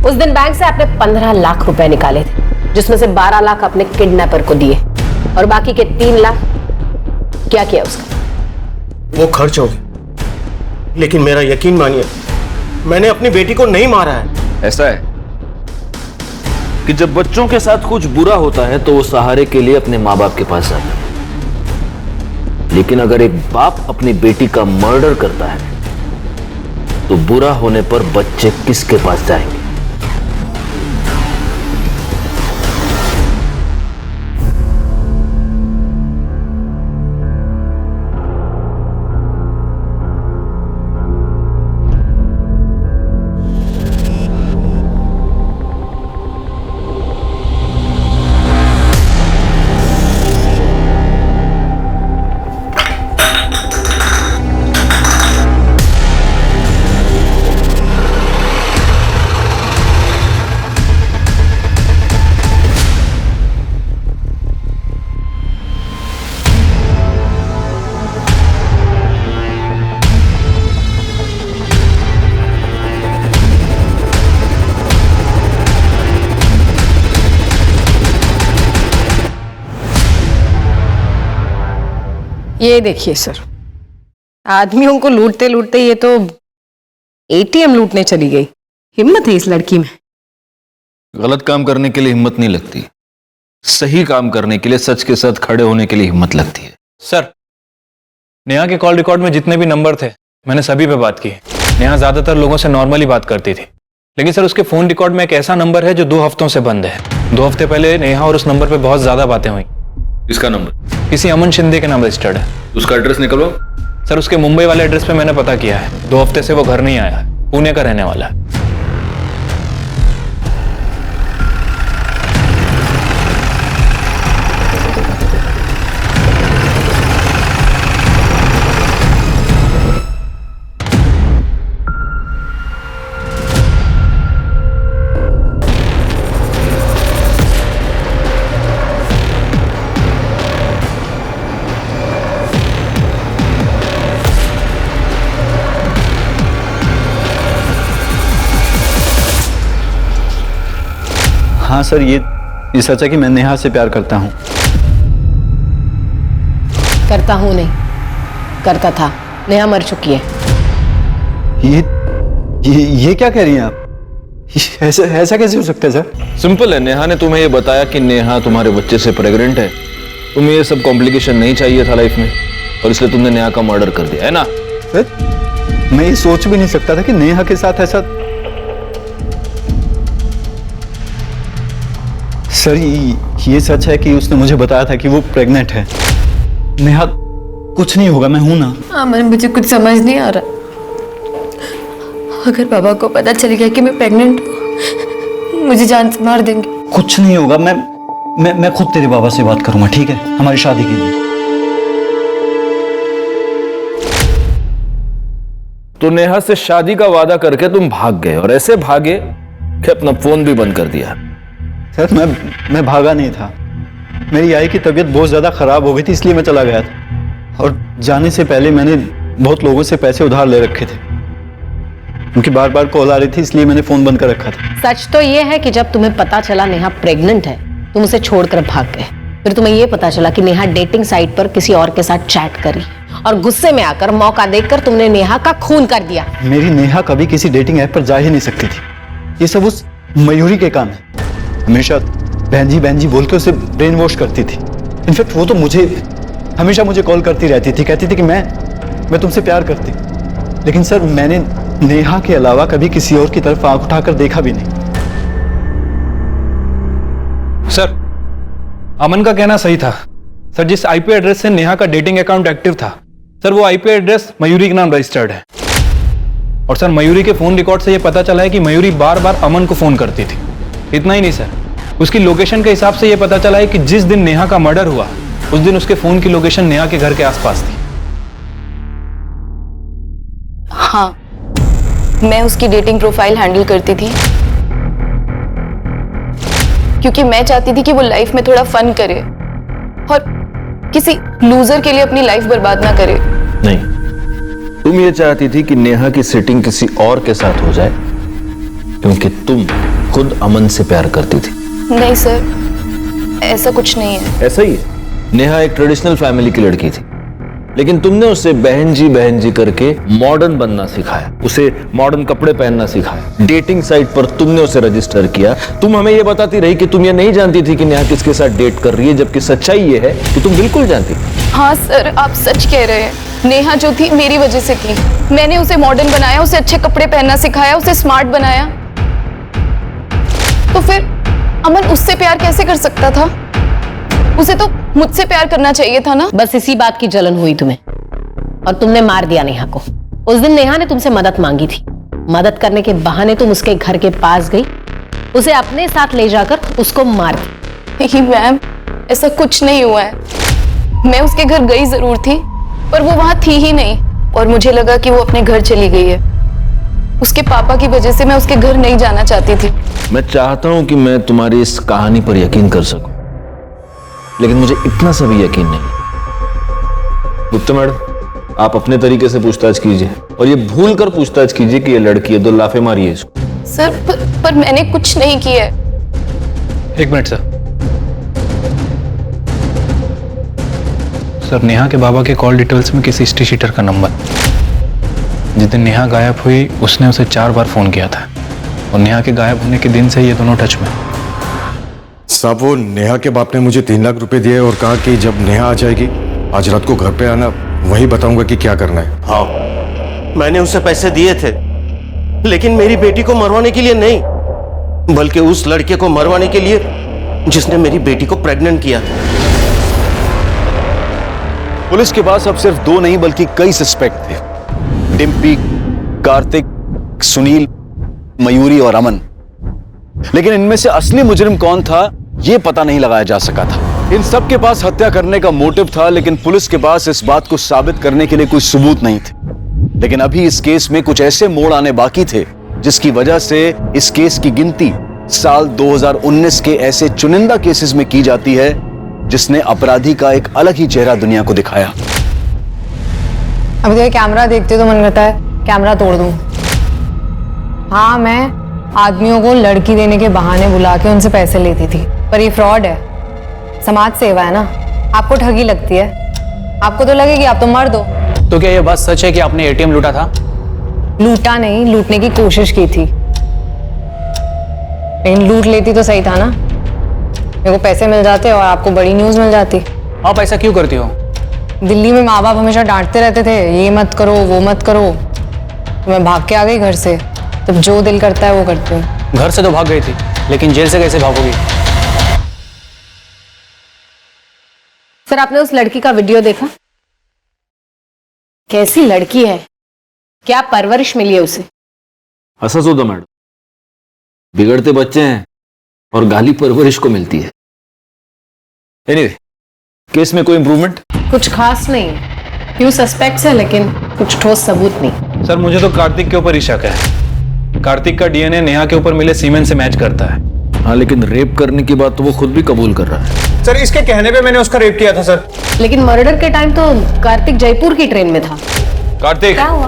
उस दिन बैंक से आपने 15 लाख रुपए निकाले थे, जिसमें से 12 लाख अपने किडनैपर को दिए, और बाकी के 3 लाख क्या किया उसका? वो खर्च हो गए, लेकिन मेरा यकीन मानिए, मैंने अपनी बेटी को नहीं मारा है। ऐसा है कि जब बच्चों के साथ कुछ बुरा होता है तो वो सहारे के लिए अपने माँ बाप के पास जाते हैं, लेकिन अगर एक बाप अपनी बेटी का मर्डर करता है तो बुरा होने पर बच्चे किसके पास जाएंगे? ये देखिए सर, आदमियों को लूटते लूटते ये तो एटीएम लूटने चली गई। हिम्मत है इस लड़की में। गलत काम करने के लिए हिम्मत नहीं लगती, सही काम करने के लिए, सच के साथ खड़े होने के लिए हिम्मत लगती है। सर, नेहा के कॉल रिकॉर्ड में जितने भी नंबर थे मैंने सभी पे बात की। नेहा ज्यादातर लोगों से नॉर्मली बात करती थी, लेकिन सर उसके फोन रिकॉर्ड में एक ऐसा नंबर है जो 2 हफ्तों से बंद है। 2 हफ्ते पहले नेहा और उस नंबर पे बहुत ज्यादा बातें हुई। इसका नंबर किसी अमन शिंदे के नाम रजिस्टर्ड है। उसका एड्रेस निकलवाओ। सर उसके मुंबई वाले एड्रेस पे मैंने पता किया है, 2 हफ्ते से वो घर नहीं आया, पुणे का रहने वाला है। हाँ सर, ये सच है कि मैं नेहा से प्यार करता हूँ। करता हूँ नहीं, करता था। नेहा मर चुकी है। ये क्या कह रही हैं आप? ऐसा कैसे हो सकता है सर? सिंपल है, नेहा ने तुम्हें ये बताया कि नेहा तुम्हारे बच्चे से प्रेग्नेंट है। तुम्हें ये सब कॉम्प्लिकेशन नहीं चाहिए था लाइफ में, और इसलिए तुमने नेहा का मर्डर कर दिया है ना? सर मैं ये सोच भी नहीं सकता था कि नेहा के साथ ऐसा। सर ये सच है कि उसने मुझे बताया था कि वो प्रेग्नेंट है। नेहा कुछ नहीं होगा, मैं हूं ना। अमन मुझे कुछ समझ नहीं आ रहा। अगर बाबा को पता चल गया कि मैं प्रेग्नेंट हूँ, मुझे जान से मार देंगे। कुछ नहीं होगा, मैं खुद तेरे बाबा से बात करूंगा, ठीक है? हमारी शादी के लिए। तो नेहा से शादी का वादा करके तुम भाग गए, और ऐसे भागे कि अपना फोन भी बंद कर दिया। सर मैं भागा नहीं था। मेरी आई की तबीयत बहुत ज़्यादा ख़राब हो गई थी, इसलिए मैं चला गया था। और जाने से पहले मैंने बहुत लोगों से पैसे उधार ले रखे थे। उनकी बार बार कॉल आ रही थी, इसलिए मैंने फ़ोन बंद कर रखा था। सच तो ये है कि जब तुम्हें पता चला नेहा प्रेग्नेंट है, तुम उसे छोड़कर भाग गए। फिर तुम्हें ये पता चला कि नेहा डेटिंग साइट पर किसी और के साथ चैट करी, और गुस्से में आकर, मौका देखकर तुमने नेहा का खून कर दिया। मेरी नेहा कभी किसी डेटिंग ऐप पर जा ही नहीं सकती थी। ये सब उस मयूरी के काम है। हमेशा बहन जी बोल के उसे ब्रेन वॉश करती थी। इनफैक्ट वो तो हमेशा मुझे कॉल करती रहती थी, कहती थी कि मैं तुमसे प्यार करती। लेकिन सर मैंने नेहा के अलावा कभी किसी और की तरफ आंख उठाकर देखा भी नहीं। सर अमन का कहना सही था। सर जिस आईपी एड्रेस से नेहा का डेटिंग अकाउंट एक्टिव था, सर वो आईपी एड्रेस मयूरी के नाम रजिस्टर्ड है। और सर मयूरी के फोन रिकॉर्ड से यह पता चला है कि मयूरी बार बार अमन को फोन करती थी। इतना ही नहीं सर, उसकी लोकेशन के हिसाब से यह पता चला है कि जिस दिन नेहा का मर्डर हुआ, उस दिन उसके फोन की लोकेशन नेहा के घर के आसपास थी। हाँ, मैं उसकी डेटिंग प्रोफाइल हैंडल करती थी, क्योंकि मैं चाहती थी कि वो लाइफ में थोड़ा फन करे और किसी लूजर के लिए अपनी लाइफ बर्बाद ना करे। नहीं, तुम ये चाहती थी कि नेहा की सेटिंग किसी और के साथ हो जाए, क्योंकि तुम खुद अमन से प्यार करती थी। नहीं सर, ऐसा कुछ नहीं है। ऐसा ही है। नेहा एक ट्रेडिशनल फैमिली की लड़की थी, लेकिन तुमने उसे बहन जी करके मॉडर्न बनना सिखाया, उसे मॉडर्न कपड़े पहनना सिखाया। डेटिंग साइट पर तुमने उसे रजिस्टर किया। तुम हमें यह बताती रही कि तुम ये नहीं जानती थी कि नेहा किसके साथ डेट कर रही है, जबकि सच्चाई ये है कि तुम बिल्कुल जानती थी। हाँ सर, आप सच कह रहे हैं। नेहा जो थी मेरी वजह से थी। मैंने उसे मॉडर्न बनाया, उसे अच्छे कपड़े पहनना सिखाया, उसे स्मार्ट बनाया। तो फिर अमन उससे प्यार कैसे कर सकता था? उसे तो मुझसे प्यार करना चाहिए था ना। बस इसी बात की जलन हुई तुम्हें, और तुमने मार दिया नेहा को। उस दिन नेहा ने तुमसे मदद मांगी थी। मदद करने के बहाने तुम उसके घर के पास गई, उसे अपने साथ ले जाकर उसको मार दी। नहीं मैम, ऐसा कुछ नहीं हुआ है। मैं उसके घर गई जरूर थी, पर वो वहां थी ही नहीं, और मुझे लगा कि वो अपने घर चली गई है। उसके पापा की वजह से मैं उसके घर नहीं जाना चाहती थी। मैं चाहता हूं कि मैं तुम्हारी इस कहानी पर यकीन कर सकूं, लेकिन मुझे इतना सा भी यकीन नहीं। गुप्ता मैडम, आप अपने तरीके से पूछताछ कीजिए, और ये भूल कर पूछताछ कीजिए कि ये लड़की है, 2 लाफे मारिए इसको। सर पर मैंने कुछ नहीं किया है। 1 मिनट सर। सर नेहा के बाबा के कॉल डिटेल्स में किसी हिस्ट्री शीटर का नंबर। जिस दिन नेहा गायब हुई, उसने उसे 4 बार फोन किया था, और नेहा के गायब होने के दिन से ये दोनों टच में। साहब, वो नेहा के बाप ने मुझे 3 लाख रुपए दिए और कहा कि जब नेहा आ जाएगी आज रात को घर पे आना, वही बताऊंगा कि क्या करना है। हाँ, मैंने उसे पैसे दिए थे, लेकिन मेरी बेटी को मरवाने के लिए नहीं, बल्कि उस लड़के को मरवाने के लिए जिसने मेरी बेटी को प्रेग्नेंट किया था। पुलिस के पास अब सिर्फ 2 नहीं बल्कि कई सस्पेक्ट थे। डिम्पी, कार्तिक, सुनील, मयूरी और अमन। लेकिन इनमें से असली मुजरिम कौन था यह पता नहीं लगाया जा सका था। इन सब के पास हत्या करने का मोटिव था, लेकिन पुलिस के पास इस बात को साबित करने के लिए कोई सबूत नहीं थे। लेकिन अभी इस केस में कुछ ऐसे मोड़ आने बाकी थे जिसकी वजह से इस केस की गिनती साल 2019 के ऐसे चुनिंदा केसेस में की जाती है जिसने अपराधी का एक अलग ही चेहरा दुनिया को दिखाया। अभी तो ये कैमरा देखते तो मन करता है कैमरा तोड़ दूं। हाँ, मैं आदमियों को लड़की देने के बहाने बुला के उनसे पैसे लेती थी, पर ये फ्रॉड है, समाज सेवा है ना। आपको ठगी लगती है, आपको तो लगेगी आप तो मर्द हो। तो क्या ये बात सच है कि आपने एटीएम लूटा था? लूटा नहीं, लूटने की कोशिश की थी, लेकिन लूट लेती तो सही था ना। मेरे को पैसे मिल जाते और आपको बड़ी न्यूज मिल जाती। आप ऐसा क्यों करती हो? दिल्ली में माँ बाप हमेशा डांटते रहते थे, ये मत करो वो मत करो, तो मैं भाग के आ गई घर से। तब जो दिल करता है वो करती हूँ। घर से तो भाग गई थी, लेकिन जेल से कैसे भागोगी? सर, आपने उस लड़की का वीडियो देखा? कैसी लड़की है, क्या परवरिश मिली है उसे? असस होता मैडम, बिगड़ते बच्चे हैं और गाली परवरिश को मिलती है। एनीवे, केस में कोई इंप्रूवमेंट? कुछ खास नहीं, फ्यू सस्पेक्ट्स है लेकिन कुछ ठोस सबूत नहीं। सर, मुझे तो कार्तिक के ऊपर ही शक है। कार्तिक का डीएनए नेहा के ऊपर मिले सीमेंट से मैच करता है। हाँ, लेकिन रेप करने की बात तो वो खुद भी कबूल कर रहा है। सर, इसके कहने पे मैंने उसका रेप किया था सर। लेकिन मर्डर के टाइम तो कार्तिक जयपुर की ट्रेन में था। कार्तिक क्या हुआ?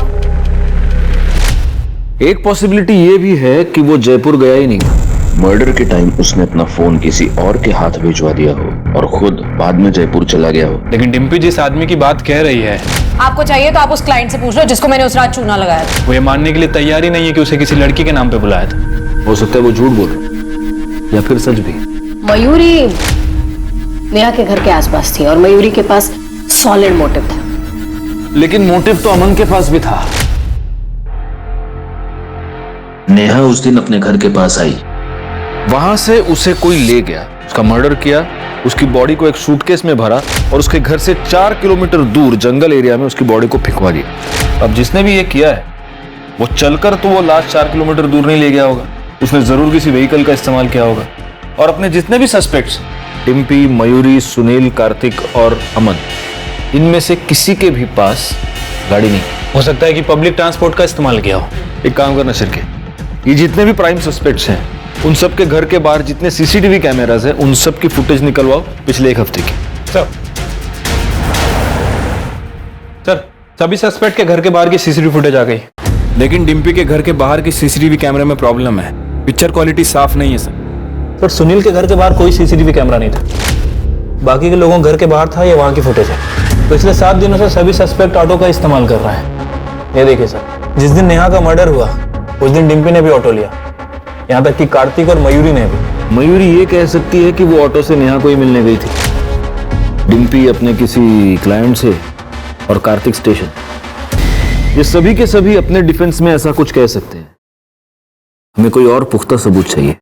एक पॉसिबिलिटी ये भी है कि वो जयपुर गया ही नहीं। मर्डर के टाइम उसने अपना फोन किसी और के हाथ भिजवा दिया हो और खुद बाद में जयपुर चला गया हो। लेकिन डिम्पी जिस आदमी की बात कह रही है, आपको चाहिए तो आप उस क्लाइंट से पूछ लो जिसको मैंने उस रात चूना लगाया था। वो ये मानने के लिए तैयार ही नहीं है कि उसे किसी लड़की के नाम पे बुलाया था। हो सकता है वो झूठ बोल रहा या फिर सच भी। मयूरी नेहा के घर के आसपास थी और मयूरी के पास सॉलिड मोटिव था। लेकिन मोटिव तो अमन के पास भी था। नेहा उस दिन अपने घर के पास आई, वहां से उसे कोई ले गया, उसका मर्डर किया, उसकी बॉडी को एक सूटकेस में भरा और उसके घर से 4 किलोमीटर दूर जंगल एरिया में उसकी बॉडी को फेंकवा दिया। अब जिसने भी ये किया है वो चलकर तो वो लास्ट 4 किलोमीटर दूर नहीं ले गया होगा, उसने जरूर किसी व्हीकल का इस्तेमाल किया होगा। और अपने जितने भी सस्पेक्ट्स, डिम्पी, मयूरी, सुनील, कार्तिक और अमन, इनमें से किसी के भी पास गाड़ी नहीं। हो सकता है कि पब्लिक ट्रांसपोर्ट का इस्तेमाल किया हो। एक काम करना शिरके, ये जितने भी प्राइम सस्पेक्ट्स हैं उन सब के घर के बाहर जितने सीसीटीवी कैमरास हैं उन सब की फुटेज निकलवाओ पिछले 1 हफ्ते की। सर, सभी सस्पेक्ट के घर के बाहर की सीसीटीवी फुटेज आ गई, लेकिन डिम्पी के घर के बाहर की सीसीटीवी कैमरे में प्रॉब्लम है, पिक्चर क्वालिटी साफ नहीं है सर। सुनील के घर के बाहर कोई सीसीटीवी कैमरा नहीं था, बाकी के लोगों के घर के बाहर था, ये वहां की फुटेज है। पिछले 7 दिनों से सभी सस्पेक्ट ऑटो का इस्तेमाल कर रहा है। ये देखिए सर, जिस दिन नेहा का मर्डर हुआ उस दिन डिम्पी ने भी ऑटो लिया, यहाँ तक कि कार्तिक और मयूरी ने भी। मयूरी ये कह सकती है कि वो ऑटो से नेहा को ही मिलने गई थी, डिम्पी अपने किसी क्लाइंट से और कार्तिक स्टेशन। ये सभी के सभी अपने डिफेंस में ऐसा कुछ कह सकते हैं। हमें कोई और पुख्ता सबूत चाहिए।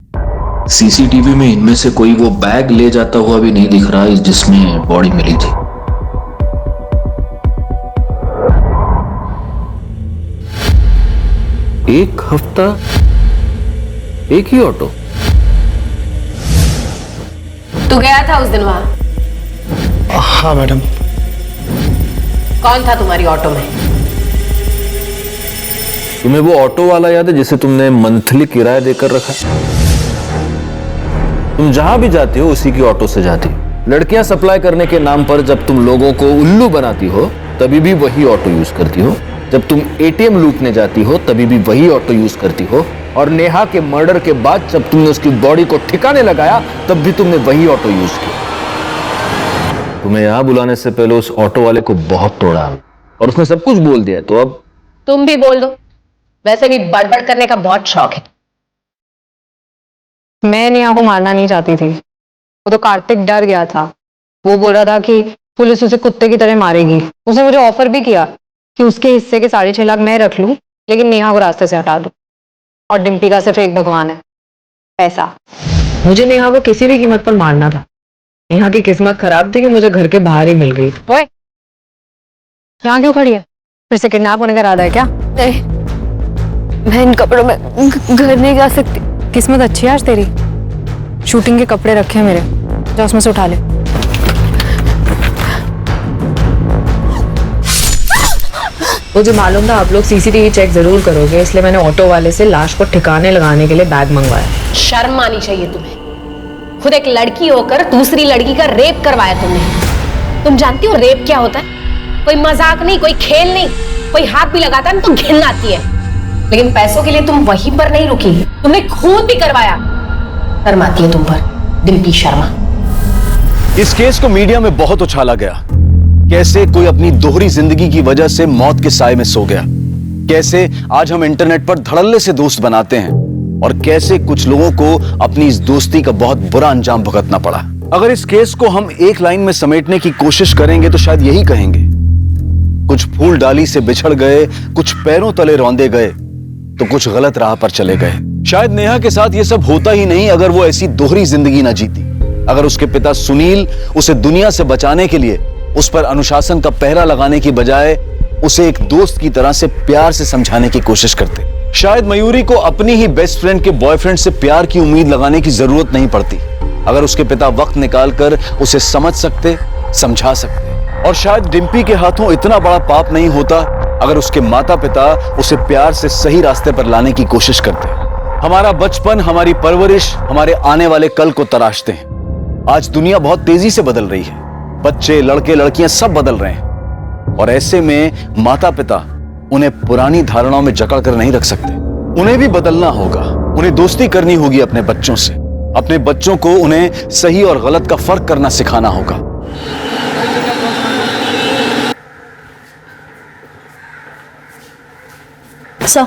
सीसीटीवी में इनमें से कोई वो बैग ले जाता हुआ भी नहीं दिख रहा जिसमें बॉडी मिली थी। एक हफ्ता एक ही ऑटो? तू गया था उस दिन वहां? हाँ मैडम। कौन था तुम्हारी ऑटो में? तुम्हें वो ऑटो वाला याद है जिसे तुमने मंथली किराया देकर रखा? तुम जहां भी जाती हो उसी की ऑटो से जाती हो। लड़कियां सप्लाई करने के नाम पर जब तुम लोगों को उल्लू बनाती हो तभी भी वही ऑटो यूज करती हो। जब तुम एटीएम लूटने जाती हो तभी भी वही ऑटो यूज करती हो। और नेहा के मर्डर के बाद जब तुमने उसकी बॉडी को ठिकाने लगाया तब भी तुमने वही ऑटो यूज किया। तुम्हें यहां बुलाने से पहले उस ऑटो वाले को बहुत तोड़ा और उसने सब कुछ बोल दिया, तो अब तुम भी बोल दो, वैसे भी बड़बड़ करने का बहुत शौक है। मैं नेहा को मारना नहीं चाहती थी, वो तो कार्तिक डर गया था। वो बोल रहा था कि पुलिस उसे कुत्ते की तरह मारेगी। उसने मुझे ऑफर भी किया कि उसके हिस्से के 6.5 लाख मैं रख लूं, लेकिन नेहा को रास्ते से हटा दूं। और डिम्पी का सिर्फ एक भगवान है, पैसा। मुझे नेहा को किसी भी कीमत पर मारना था। नेहा की किस्मत खराब थी कि मुझे घर के बाहर ही मिल गई। ओए, यहाँ क्यों खड़ी है? फिर से किडनैप होने का इरादा है क्या? नहीं, मैं इन कपड़ों में घर नहीं जा सकती। किस्मत अच्छी है आज तेरी। शूटिंग के कपड़े रखे हैं मेरे, जा उसमें से उठा ले। मुझे मालूम था आप लोग सीसीटीवी चेक जरूर करोगे, इसलिए मैंने ऑटो वाले से लाश को ठिकाने लगाने के लिए बैग मंगवाया। शर्म आनी चाहिए तुम्हें। खुद एक लड़की होकर दूसरी लड़की का रेप करवाया तुमने। तुम जानती हो रेप क्या होता है? कोई मजाक नहीं, कोई खेल नहीं। कोई हाथ भी लगाता है तो घिन आती है। लेकिन पैसों के लिए तुम वहीं पर नहीं रुकी, तुमने खून भी करवाया। शर्म आती है तुम पर, डिम्पी शर्मा। इस केस को मीडिया में बहुत उछाला गया। कैसे कोई अपनी दोहरी जिंदगी की वजह से मौत के साए में सो गया, कैसे आज हम इंटरनेट पर धड़ल्ले से दोस्त बनाते हैं, और कैसे कुछ लोगों को अपनी इस दोस्ती का बहुत बुरा अंजाम भुगतना पड़ा। अगर इस केस को हम एक लाइन में समेटने की कोशिश करेंगे तो शायद यही कहेंगे, कुछ फूल डाली से बिछड़ गए, कुछ पैरों तले रौंदे गए, तो कुछ गलत राह पर चले गए। शायद नेहा के साथ ये सब होता ही नहीं अगर वो ऐसी दोहरी जिंदगी ना जीती, अगर उसके पिता सुनील उसे दुनिया से बचाने के लिए उस पर अनुशासन का पहरा लगाने की बजाय उसे एक दोस्त की तरह से प्यार से समझाने की कोशिश करते। शायद मयूरी को अपनी ही बेस्ट फ्रेंड के बॉयफ्रेंड से प्यार की उम्मीद लगाने की जरूरत नहीं पड़ती, अगर उसके पिता वक्त निकालकर उसे समझ सकते, समझा सकते। और शायद डिम्पी के हाथों इतना बड़ा पाप नहीं होता अगर उसके माता पिता उसे प्यार से सही रास्ते पर लाने की कोशिश करते। हमारा बचपन, हमारी परवरिश हमारे आने वाले कल को तराशते हैं। आज दुनिया बहुत तेजी से बदल रही है, बच्चे, लड़के, लड़कियां सब बदल रहे हैं, और ऐसे में माता पिता उन्हें पुरानी धारणाओं में जकड़ कर नहीं रख सकते। उन्हें भी बदलना होगा, उन्हें दोस्ती करनी होगी अपने बच्चों से। अपने बच्चों को उन्हें सही और गलत का फर्क करना सिखाना होगा। सर,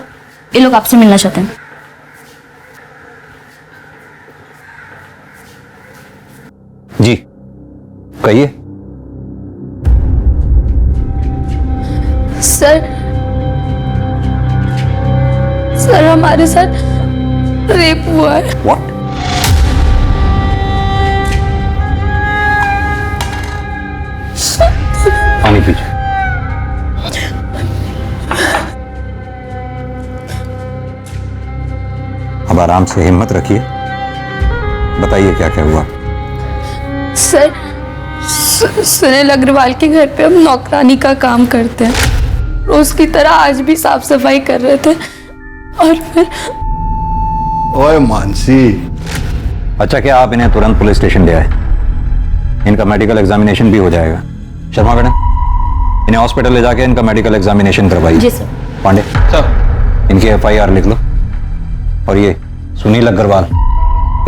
ये लोग आपसे मिलना चाहते हैं। जी कहिए। सर हमारे साथ रेप हुआ है। What? पानी पीजिए। अब आराम से हिम्मत रखिए, बताइए क्या क्या हुआ। सर, सुनील अग्रवाल के घर पे हम नौकरानी का काम करते हैं। रोज की तरह आज भी साफ सफाई कर रहे थे और फिर। ओए मानसी, अच्छा क्या आप इन्हें तुरंत पुलिस स्टेशन ले आए? इनका मेडिकल एग्जामिनेशन भी हो जाएगा। शर्मा मैडम, इन्हें हॉस्पिटल ले जाके इनका मेडिकल एग्जामिनेशन करवाइए। जी सर। पांडे सर, इनकी FIR लिख लो। और ये सुनील अग्रवाल,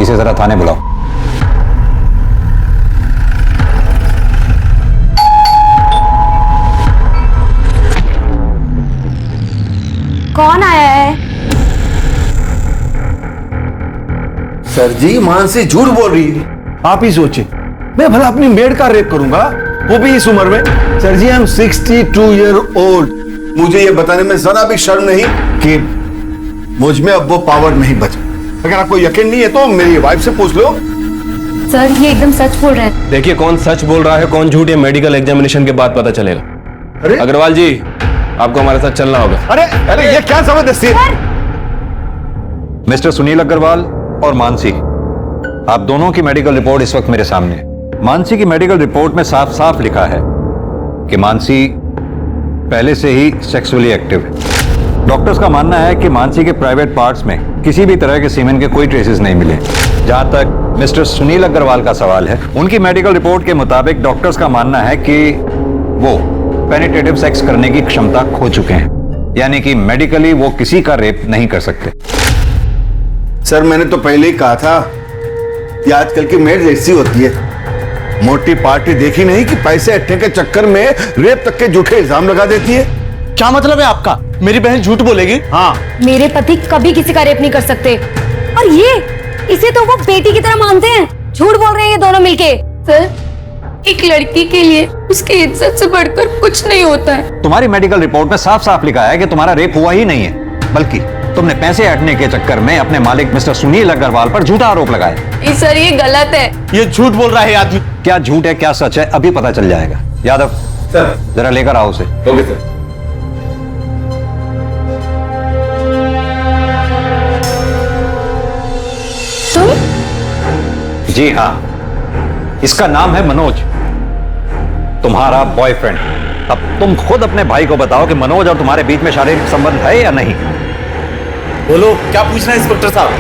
इसे जरा थाने बुलाओ। कौन आया है? सर जी, मानसी झूठ बोल रही है। आप ही सोचे, मैं भला अपनी मेड का रेप करूंगा, वो भी इस उम्र में। Sir ji, I am 62 year old. मुझे ये बताने में जरा भी शर्म नहीं कि मुझ में अब वो पावर नहीं बचा। अगर आपको यकीन नहीं है तो मेरी वाइफ से पूछ लो। सर, ये एकदम सच बोल रहे हैं। देखिए, कौन सच बोल रहा है कौन झूठ, ये मेडिकल एग्जामिनेशन के बाद पता चलेगा। अरे अग्रवाल जी, आपको हमारे साथ चलना होगा। अरे ये क्या जबरदस्ती है? मिस्टर सुनील अग्रवाल और मानसी, आप दोनों की मेडिकल रिपोर्ट इस वक्त मेरे सामने है। मानसी की मेडिकल रिपोर्ट में साफ साफ लिखा है कि मानसी पहले से ही सेक्सुअली एक्टिव है। डॉक्टर्स का मानना है कि मानसी के प्राइवेट पार्ट्स में किसी भी तरह के सीमेन के कोई ट्रेसेस नहीं मिले। जहां तक मिस्टर सुनील अग्रवाल का सवाल है, उनकी मेडिकल रिपोर्ट के मुताबिक डॉक्टर्स का मानना है कि वो पेनिट्रेटिव सेक्स करने की क्षमता खो चुके हैं, यानी कि मेडिकली वो किसी का रेप नहीं कर सकते। सर, मैंने तो पहले ही कहा था, ये आजकल की मेड ऐसी होती है, मोटी पार्टी देखी नहीं कि पैसे अट्ठे के चक्कर में रेप तक के झूठे इल्जाम लगा देती है। क्या मतलब है आपका? मेरी बहन झूठ बोलेगी? हाँ। मेरे पति कभी किसी का रेप नहीं कर सकते, और ये इसे तो वो बेटी की तरह मानते हैं। झूठ बोल रहे हैं ये दोनों मिलके। सर, एक लड़की के लिए उसकी इज्जत से बढ़कर कुछ नहीं होता है। तुम्हारी मेडिकल रिपोर्ट में साफ साफ लिखा है कि तुम्हारा रेप हुआ ही नहीं है, बल्कि तुमने पैसे हटने के चक्कर में अपने मालिक मिस्टर सुनील अग्रवाल पर झूठा आरोप लगाया। सर, ये गलत है। ये झूठ बोल रहा है आदमी। क्या झूठ है क्या सच है अभी पता चल जाएगा। यादव, सर जरा लेकर आओ उसे। Okay sir. जी हाँ, इसका नाम है मनोज, तुम्हारा बॉयफ्रेंड। अब तुम खुद अपने भाई को बताओ कि मनोज और तुम्हारे बीच में शारीरिक संबंध है या नहीं। बोलो क्या पूछना है इंस्पेक्टर साहब?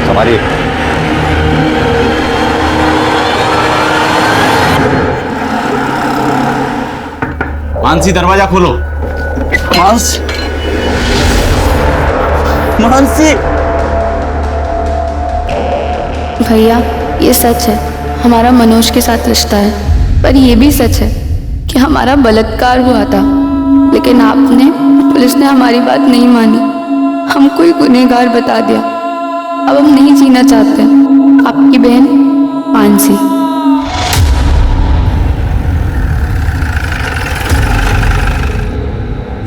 संभालिए। मानसी दरवाजा खोलो। मानसी भैया ये सच है, हमारा मनोज के साथ रिश्ता है, पर ये भी सच है कि हमारा बलात्कार हुआ था, लेकिन आपने, पुलिस ने हमारी बात नहीं मानी, हमको ही गुनहगार बता दिया। अब हम नहीं जीना चाहते। आपकी बहन मानसी।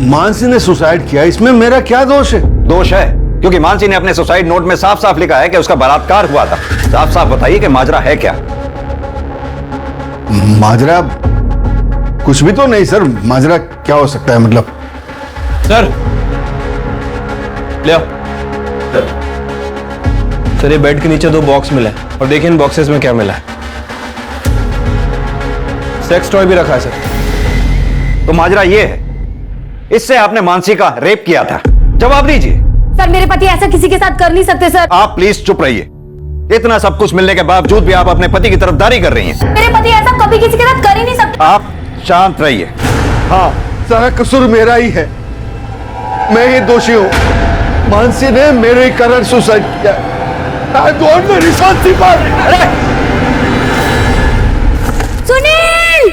मानसी ने सुसाइड किया, इसमें मेरा क्या दोष है? दोष है क्योंकि मानसी ने अपने सुसाइड नोट में साफ साफ लिखा है कि उसका बलात्कार हुआ था। साफ साफ बताइए कि माजरा है क्या? माजरा कुछ भी तो नहीं सर। माजरा क्या हो सकता है मतलब? सर ले आओ। सर ये बेड के नीचे 2 बॉक्स मिला है और देखिए इन बॉक्सेस में क्या मिला है। सेक्स टॉय भी रखा है सर। तो माजरा ये है, इससे आपने मानसी का रेप किया था। जवाब दीजिए। सर मेरे पति ऐसा किसी के साथ कर नहीं सकते सर। आप प्लीज चुप रहिए। इतना सब कुछ मिलने के बावजूद भी आप अपने पति की तरफदारी कर रही हैं। मेरे पति ऐसा कभी किसी के साथ कर ही नहीं सकते। आप शांत रहिए। हाँ, सारा कसूर मेरा ही है, मैं ही दोषी हूँ। मानसी ने मेरे कारण सुसाइड किया। I don't know responsible। Sunil!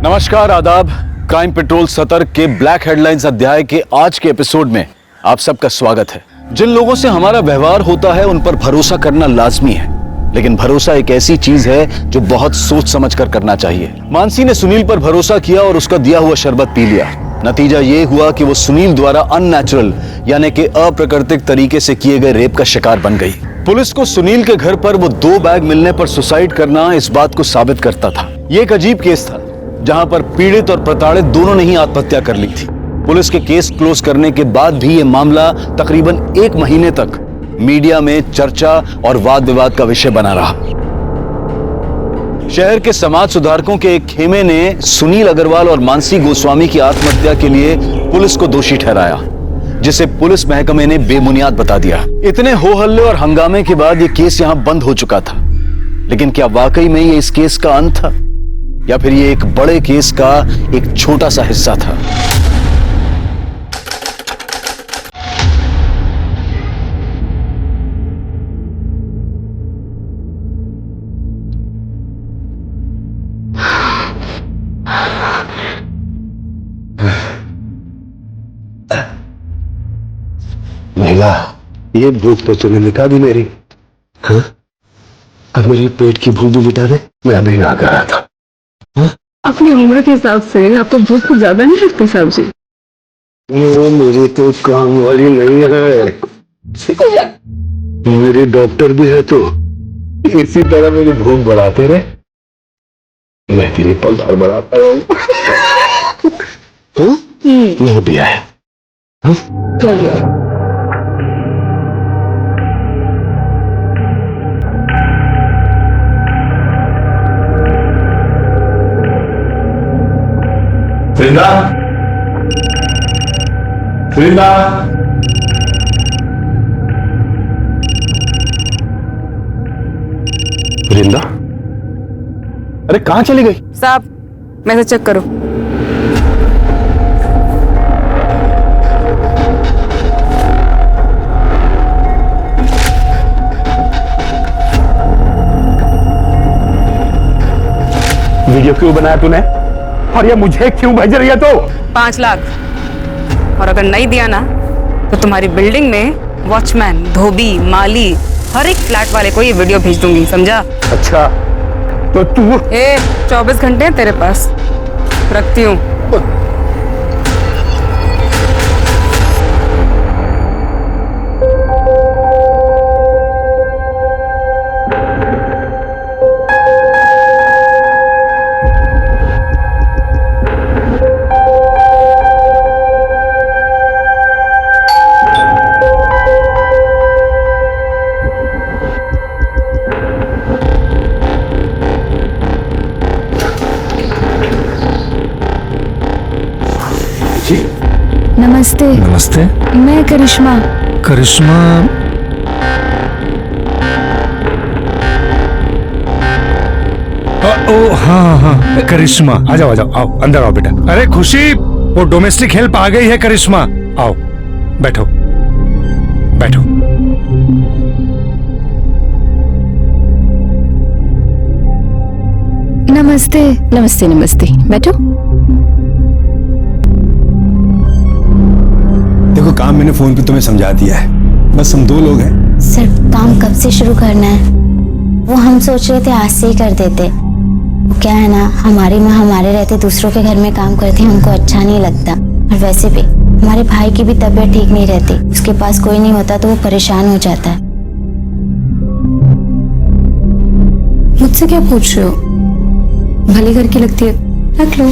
नमस्कार, आदाब। क्राइम पेट्रोल सतर्क के ब्लैक हेडलाइंस अध्याय के आज के एपिसोड में आप सबका स्वागत है। जिन लोगों से हमारा व्यवहार होता है उन पर भरोसा करना लाजमी है, लेकिन भरोसा एक ऐसी चीज है जो बहुत सोच समझ कर करना चाहिए। मानसी ने सुनील पर भरोसा किया और उसका दिया हुआ शरबत पी लिया। नतीजा ये हुआ कि वो सुनील द्वारा अननेचुरल यानी कि अप्राकृतिक तरीके से किए गए रेप का शिकार बन गई। पुलिस को सुनील के घर पर वो 2 बैग मिलने पर सुसाइड करना इस बात को साबित करता था। ये एक अजीब केस था जहां पर पीड़ित और प्रताड़ित दोनों ने ही आत्महत्या कर ली थी। पुलिस के केस क्लोज करने के बाद भी ये मामला तकरीबन 1 महीने तक मीडिया में चर्चा और वाद विवाद का विषय बना रहा। शहर के समाज सुधारकों के एक खेमे ने सुनील अग्रवाल और मानसी गोस्वामी की आत्महत्या के लिए पुलिस को दोषी ठहराया, जिसे पुलिस महकमे ने बेबुनियाद बता दिया। इतने हो हल्ले और हंगामे के बाद यह केस यहां बंद हो चुका था, लेकिन क्या वाकई में ये इस केस का अंत था या फिर ये एक बड़े केस का एक छोटा सा हिस्सा था? महिला, ये भूख तो तूने मिटा दी मेरी। हाँ? अब मेरी पेट की भूख भी मिटा दे। मैं अभी ना कर रहा था। हाँ? अपनी उम्र के हिसाब से आपको भूख कुछ ज्यादा नहीं लगती साहब जी? वो मेरी तो काम वाली नहीं है, मेरी डॉक्टर भी है, तो इसी तरह मेरी भूख बढ़ाते रहे, मैं तेरी पगार बढ़ाता रहूं। मैं भी आया। हाँ? वृंदा, वृंदा, वृंदा, अरे कहां चली गई? साहब मैसेज चेक करो। वीडियो क्यों बनाया तूने? और ये मुझे क्यों भेज रही है तू? 5 लाख, और अगर नहीं दिया ना तो तुम्हारी बिल्डिंग में वॉचमैन, धोबी, माली, हर एक फ्लैट वाले को ये वीडियो भेज दूंगी, समझा? अच्छा तो तू 24 घंटे हैं तेरे पास, रखती हूँ। नमस्ते। नमस्ते। मैं करिश्मा। करिश्मा, ओ हाँ हाँ करिश्मा, आ जाओ आओ, अंदर आओ बेटा। अरे खुशी, वो डोमेस्टिक हेल्प आ गई है करिश्मा, आओ बैठो बैठो। नमस्ते। नमस्ते नमस्ते, बैठो। देखो काम मैंने फोन पे तुम्हें समझा दिया है, बस हम 2 लोग हैं। सर काम कब से शुरू करना है? वो हम सोच रहे थे आज से ही कर देते। वो क्या है ना, हमारी माँ हमारे रहते दूसरों के घर में काम करती है, हमको अच्छा नहीं लगता। और वैसे भी हमारे भाई की भी तबीयत ठीक नहीं रहती, उसके पास कोई नहीं होता तो वो परेशान हो जाता है। मुझसे क्या पूछ रहे हो? भली करके लगती है, रख लो।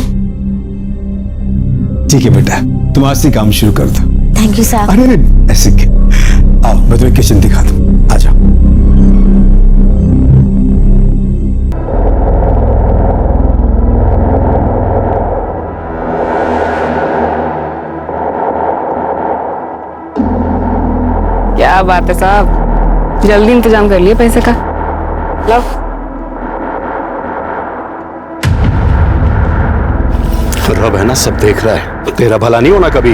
ठीक है बेटा, तुम आज से काम शुरू कर दो। थैंक यू साहब। अरे ऐसे क्या, आओ मैं तुम्हें किचन दिखा दूं, आ जाओ। क्या बात है साहब, जल्दी इंतजाम कर लिए पैसे का। लो। रब है ना, सब देख रहा है, तो तेरा भला नहीं होना कभी।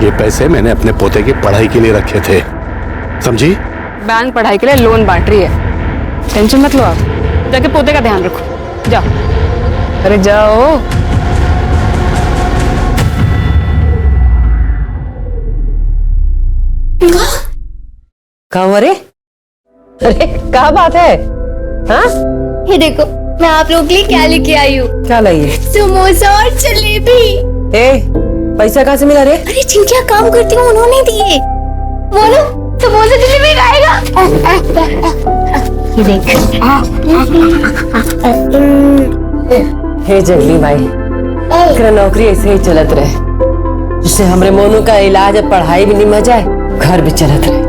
ये पैसे मैंने अपने पोते की पढ़ाई के लिए रखे थे, समझी? बैंक पढ़ाई के लिए लोन बांट रही है, टेंशन मत लो आप। जाके पोते का ध्यान रखो, जाओ। अरे जाओ। कहाँ? अरे क्या बात है? हाँ? ये देखो मैं आप लोगों के लिए क्या लेके आई हूँ। क्या लाई है? समोसा और जलेबी। पैसा कहाँ से मिला रे? अरे जिनके काम करती हूँ उन्होंने दिए। बोलो समोसा जलेबी खाएगा? ये देख। हे जगली भाई, तेरा नौकरी ऐसे ही चलत रहे, जिससे हमरे मोनू का इलाज और पढ़ाई भी निमह जाए, घर भी चलत रहे।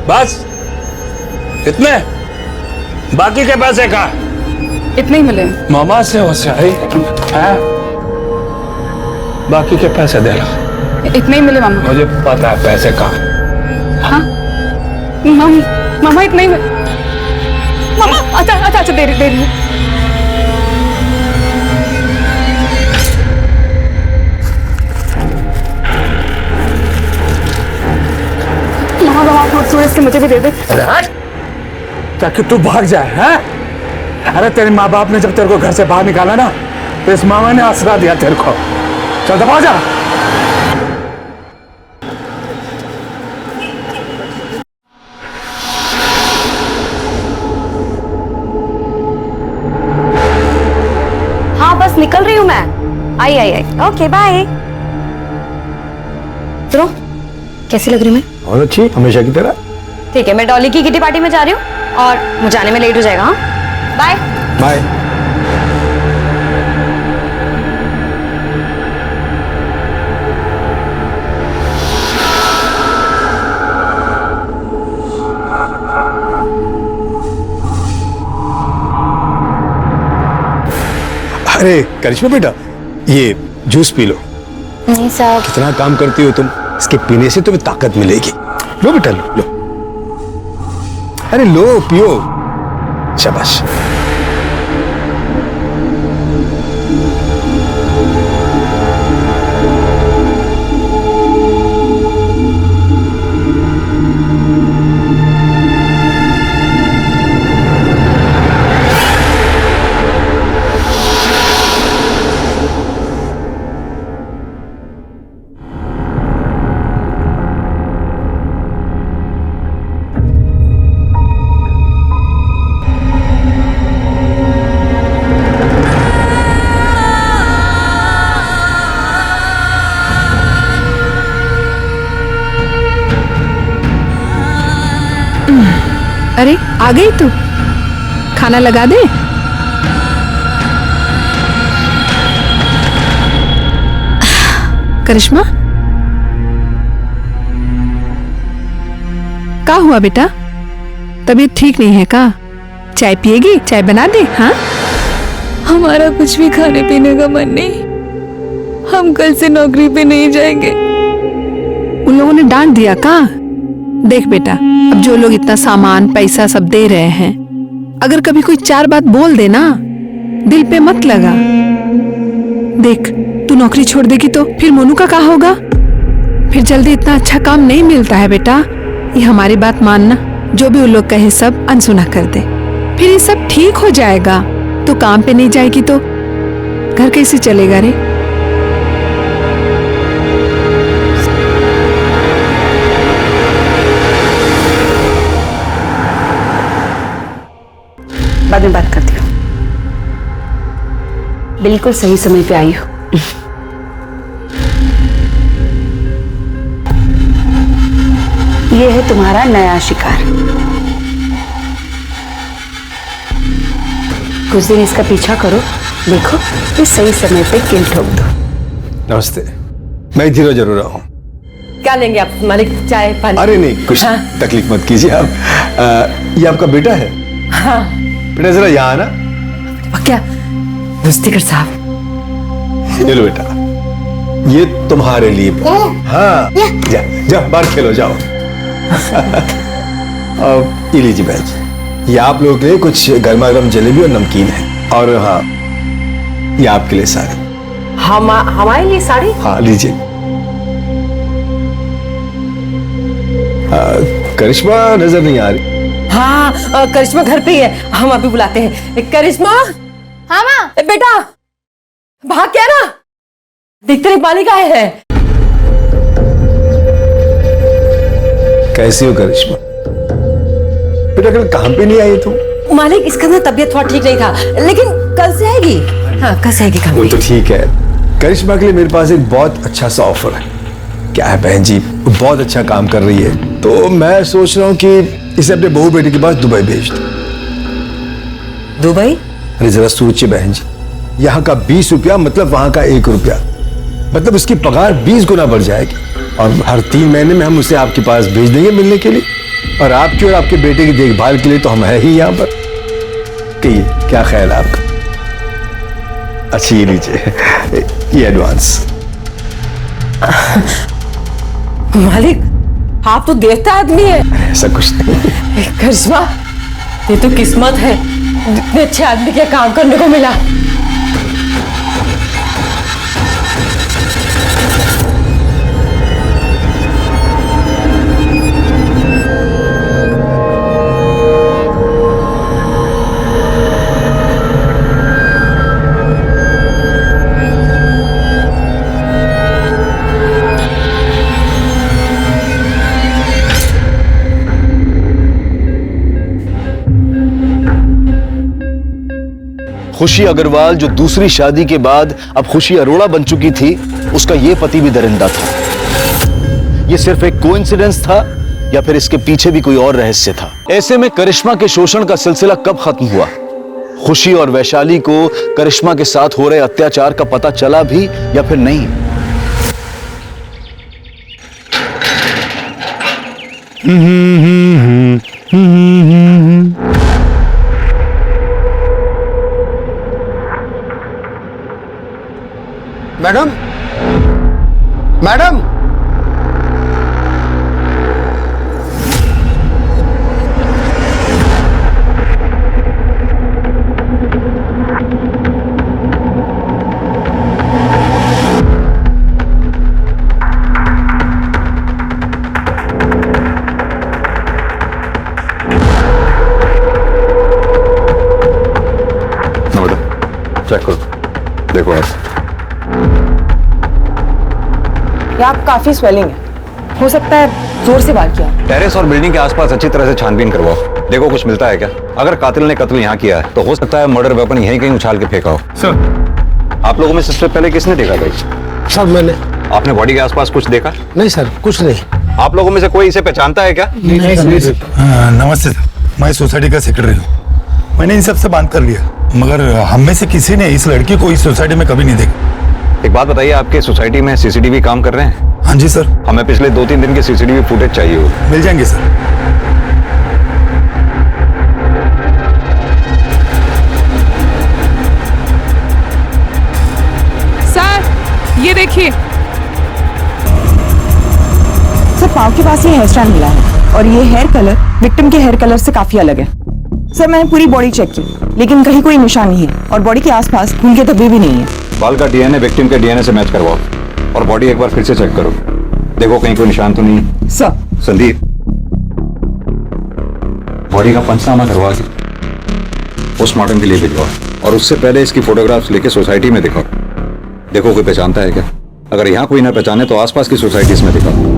बस इतने, बाकी के पैसे का इतने ही मिले। मामा से होशियारी है, बाकी के पैसे देना। इतने ही मिले मामा। मुझे पता है पैसे का। हाँ मामा इतने ही मिले। मामा अच्छा दे रही हूँ। इसके मुझे भी दे दे। ताकि तू भाग जाए। हैं? अरे तेरे माँ बाप ने जब तेरे को घर से बाहर निकाला ना, तो इस मामा ने आसरा दिया तेरे को। चल दबा जा। हाँ बस निकल रही हूँ मैं। आई। Okay bye. सुनो, कैसी लग रही हूँ मैं? और अच्छी, हमेशा की तरह। ठीक है, मैं डॉली की किटी पार्टी में जा रही हूँ और मुझे आने में लेट हो जाएगा। हाँ बाय बाय। अरे करिश्मा बेटा, ये जूस पी लो। नहीं साहब। कितना काम करती हो तुम, इसके पीने से तुम्हें ताकत मिलेगी। लो बेटा लो। अरे लो, पियो। शाबाश। अरे आ गई तू, खाना लगा दे। करिश्मा, क्या हुआ बेटा? तबीयत ठीक नहीं है का? चाय पिएगी? चाय बना दे? हाँ, हमारा कुछ भी खाने पीने का मन नहीं, हम कल से नौकरी पे नहीं जाएंगे। उन लोगों ने डांट दिया का? देख बेटा, अब जो लोग इतना सामान पैसा सब दे रहे हैं, अगर कभी कोई 4 बात बोल दे ना, दिल पे मत लगा। देख, तू नौकरी छोड़ देगी तो फिर मोनू का क्या होगा? फिर जल्दी इतना अच्छा काम नहीं मिलता है बेटा। ये हमारी बात मानना, जो भी उन लोग कहे सब अनसुना कर दे, फिर ये सब ठीक हो जाएगा। तो काम पे नहीं जाएगी तो घर कैसे चलेगा रे? बाद में बात करती हूँ। बिल्कुल सही समय पे आई हो। ये है तुम्हारा नया शिकार। कुछ दिन इसका पीछा करो, देखो ये सही समय पे किल ठोक दो। नमस्ते, मैं धीरो जरूर हूँ। क्या लेंगे आप मालिक? चाय पानी? अरे नहीं, कुछ तकलीफ मत कीजिए आप। ये आपका बेटा है? हाँ। बेटा जरा यहाँ आना। क्या मुस्तिकर साहब? ये लो बेटा, ये तुम्हारे लिए। हाँ, जा जा बाहर खेलो, जाओ। अब ये लीजिए बहन, ये आप लोगों के लिए कुछ गर्मा गर्म जलेबी और नमकीन है। और हाँ, ये आपके लिए साड़ी। हमारे लिए साड़ी? हाँ लीजिए। करिश्मा नजर नहीं आ रही। हाँ, करिश्मा घर पे ही है, हम अभी बुलाते हैं। करिश्मा। हाँ माँ। बेटा भाग क्या ना, देखते नहीं मालिक आए हैं। कैसी हो करिश्मा? बेटा कल काम पे नहीं आई तुम? मालिक इसका ना तबीयत थोड़ा ठीक नहीं था, लेकिन कल से आएगी। हाँ, कल से आएगी काम पे। वो तो ठीक है। करिश्मा के लिए मेरे पास एक बहुत अच्छा सा ऑफर है। क्या है बहन जी, वो बहुत अच्छा काम कर रही है, तो मैं सोच रहा हूँ कि इसे अपने बहू बेटी के पास दुबई भेज दूं। दुबई? अरे जरा सोचिए बहन जी, यहाँ का 20 रुपया मतलब वहां का 1 रुपया, मतलब उसकी पगार 20 गुना बढ़ जाएगी। और हर 3 महीने में हम उसे आपके पास भेज देंगे मिलने के लिए, और आपकी और आपके बेटे की देखभाल के लिए तो हम है ही यहाँ पर। कहिए क्या ख्याल है आपका? अच्छा ये लीजिए, ये एडवांस। मालिक आप तो देवता आदमी है। ऐसा कुछ नहीं। करिश्मा, ये तो किस्मत है, इतने अच्छे आदमी के काम करने को मिला। खुशी अग्रवाल जो दूसरी शादी के बाद अब खुशी अरोड़ा बन चुकी थी, उसका यह पति भी दरिंदा था। यह सिर्फ एक कोइंसिडेंस था या फिर इसके पीछे भी कोई और रहस्य था? ऐसे में करिश्मा के शोषण का सिलसिला कब खत्म हुआ? खुशी और वैशाली को करिश्मा के साथ हो रहे अत्याचार का पता चला भी या फिर नहीं? मैडम, मैडम, चेक करो, देखो आप। आप काफी स्वेलिंग है, हो सकता है जोर से वार किया। टेरेस और बिल्डिंग के आसपास अच्छी तरह से छानबीन करवाओ, देखो कुछ मिलता है क्या। अगर कातिल ने कत्ल यहाँ किया है तो हो सकता है मर्डर वेपन यहीं कहीं उछाल के फेंका हो। सर, आप लोगों में सबसे पहले किसने देखा भाई? सर मैंने। आपने बॉडी के आसपास कुछ देखा? नहीं सर, कुछ नहीं। आप लोगों में से कोई इसे पहचानता है क्या? नहीं सर। नमस्ते सर, मैं सोसाइटी का सेक्रेटरी हूँ। मैंने इन सब से बात कर लिया, मगर हम में से किसी ने इस लड़की को इस सोसाइटी में कभी नहीं देखा। एक बात बताइए, आपके सोसाइटी में सीसीटीवी काम कर रहे हैं? हाँ जी सर। हमें पिछले 2-3 दिन के सीसीटीवी फुटेज चाहिए हो। मिल जाएंगे सर। देखिए। सर पाँव के पास ये हेयर स्टाइल मिला है और ये हेयर कलर विक्टिम के हेयर कलर से काफी अलग है। सर मैंने पूरी बॉडी चेक की लेकिन कहीं कोई निशान नहीं है और बॉडी के आसपास खून के धब्बे भी नहीं है। बाल का डीएनए विक्टिम के डीएनए से मैच करवाओ और बॉडी एक बार फिर से चेक करो, देखो कहीं कोई निशान तो नहीं। सर संदीप, बॉडी का पंचनामा करवा के पोस्टमार्टम के लिए भिजवाओ और उससे पहले इसकी फोटोग्राफ्स लेके सोसाइटी में दिखाओ, देखो कोई पहचानता है क्या। अगर यहाँ कोई ना पहचाने तो आसपास की सोसाइटीज में दिखाओ,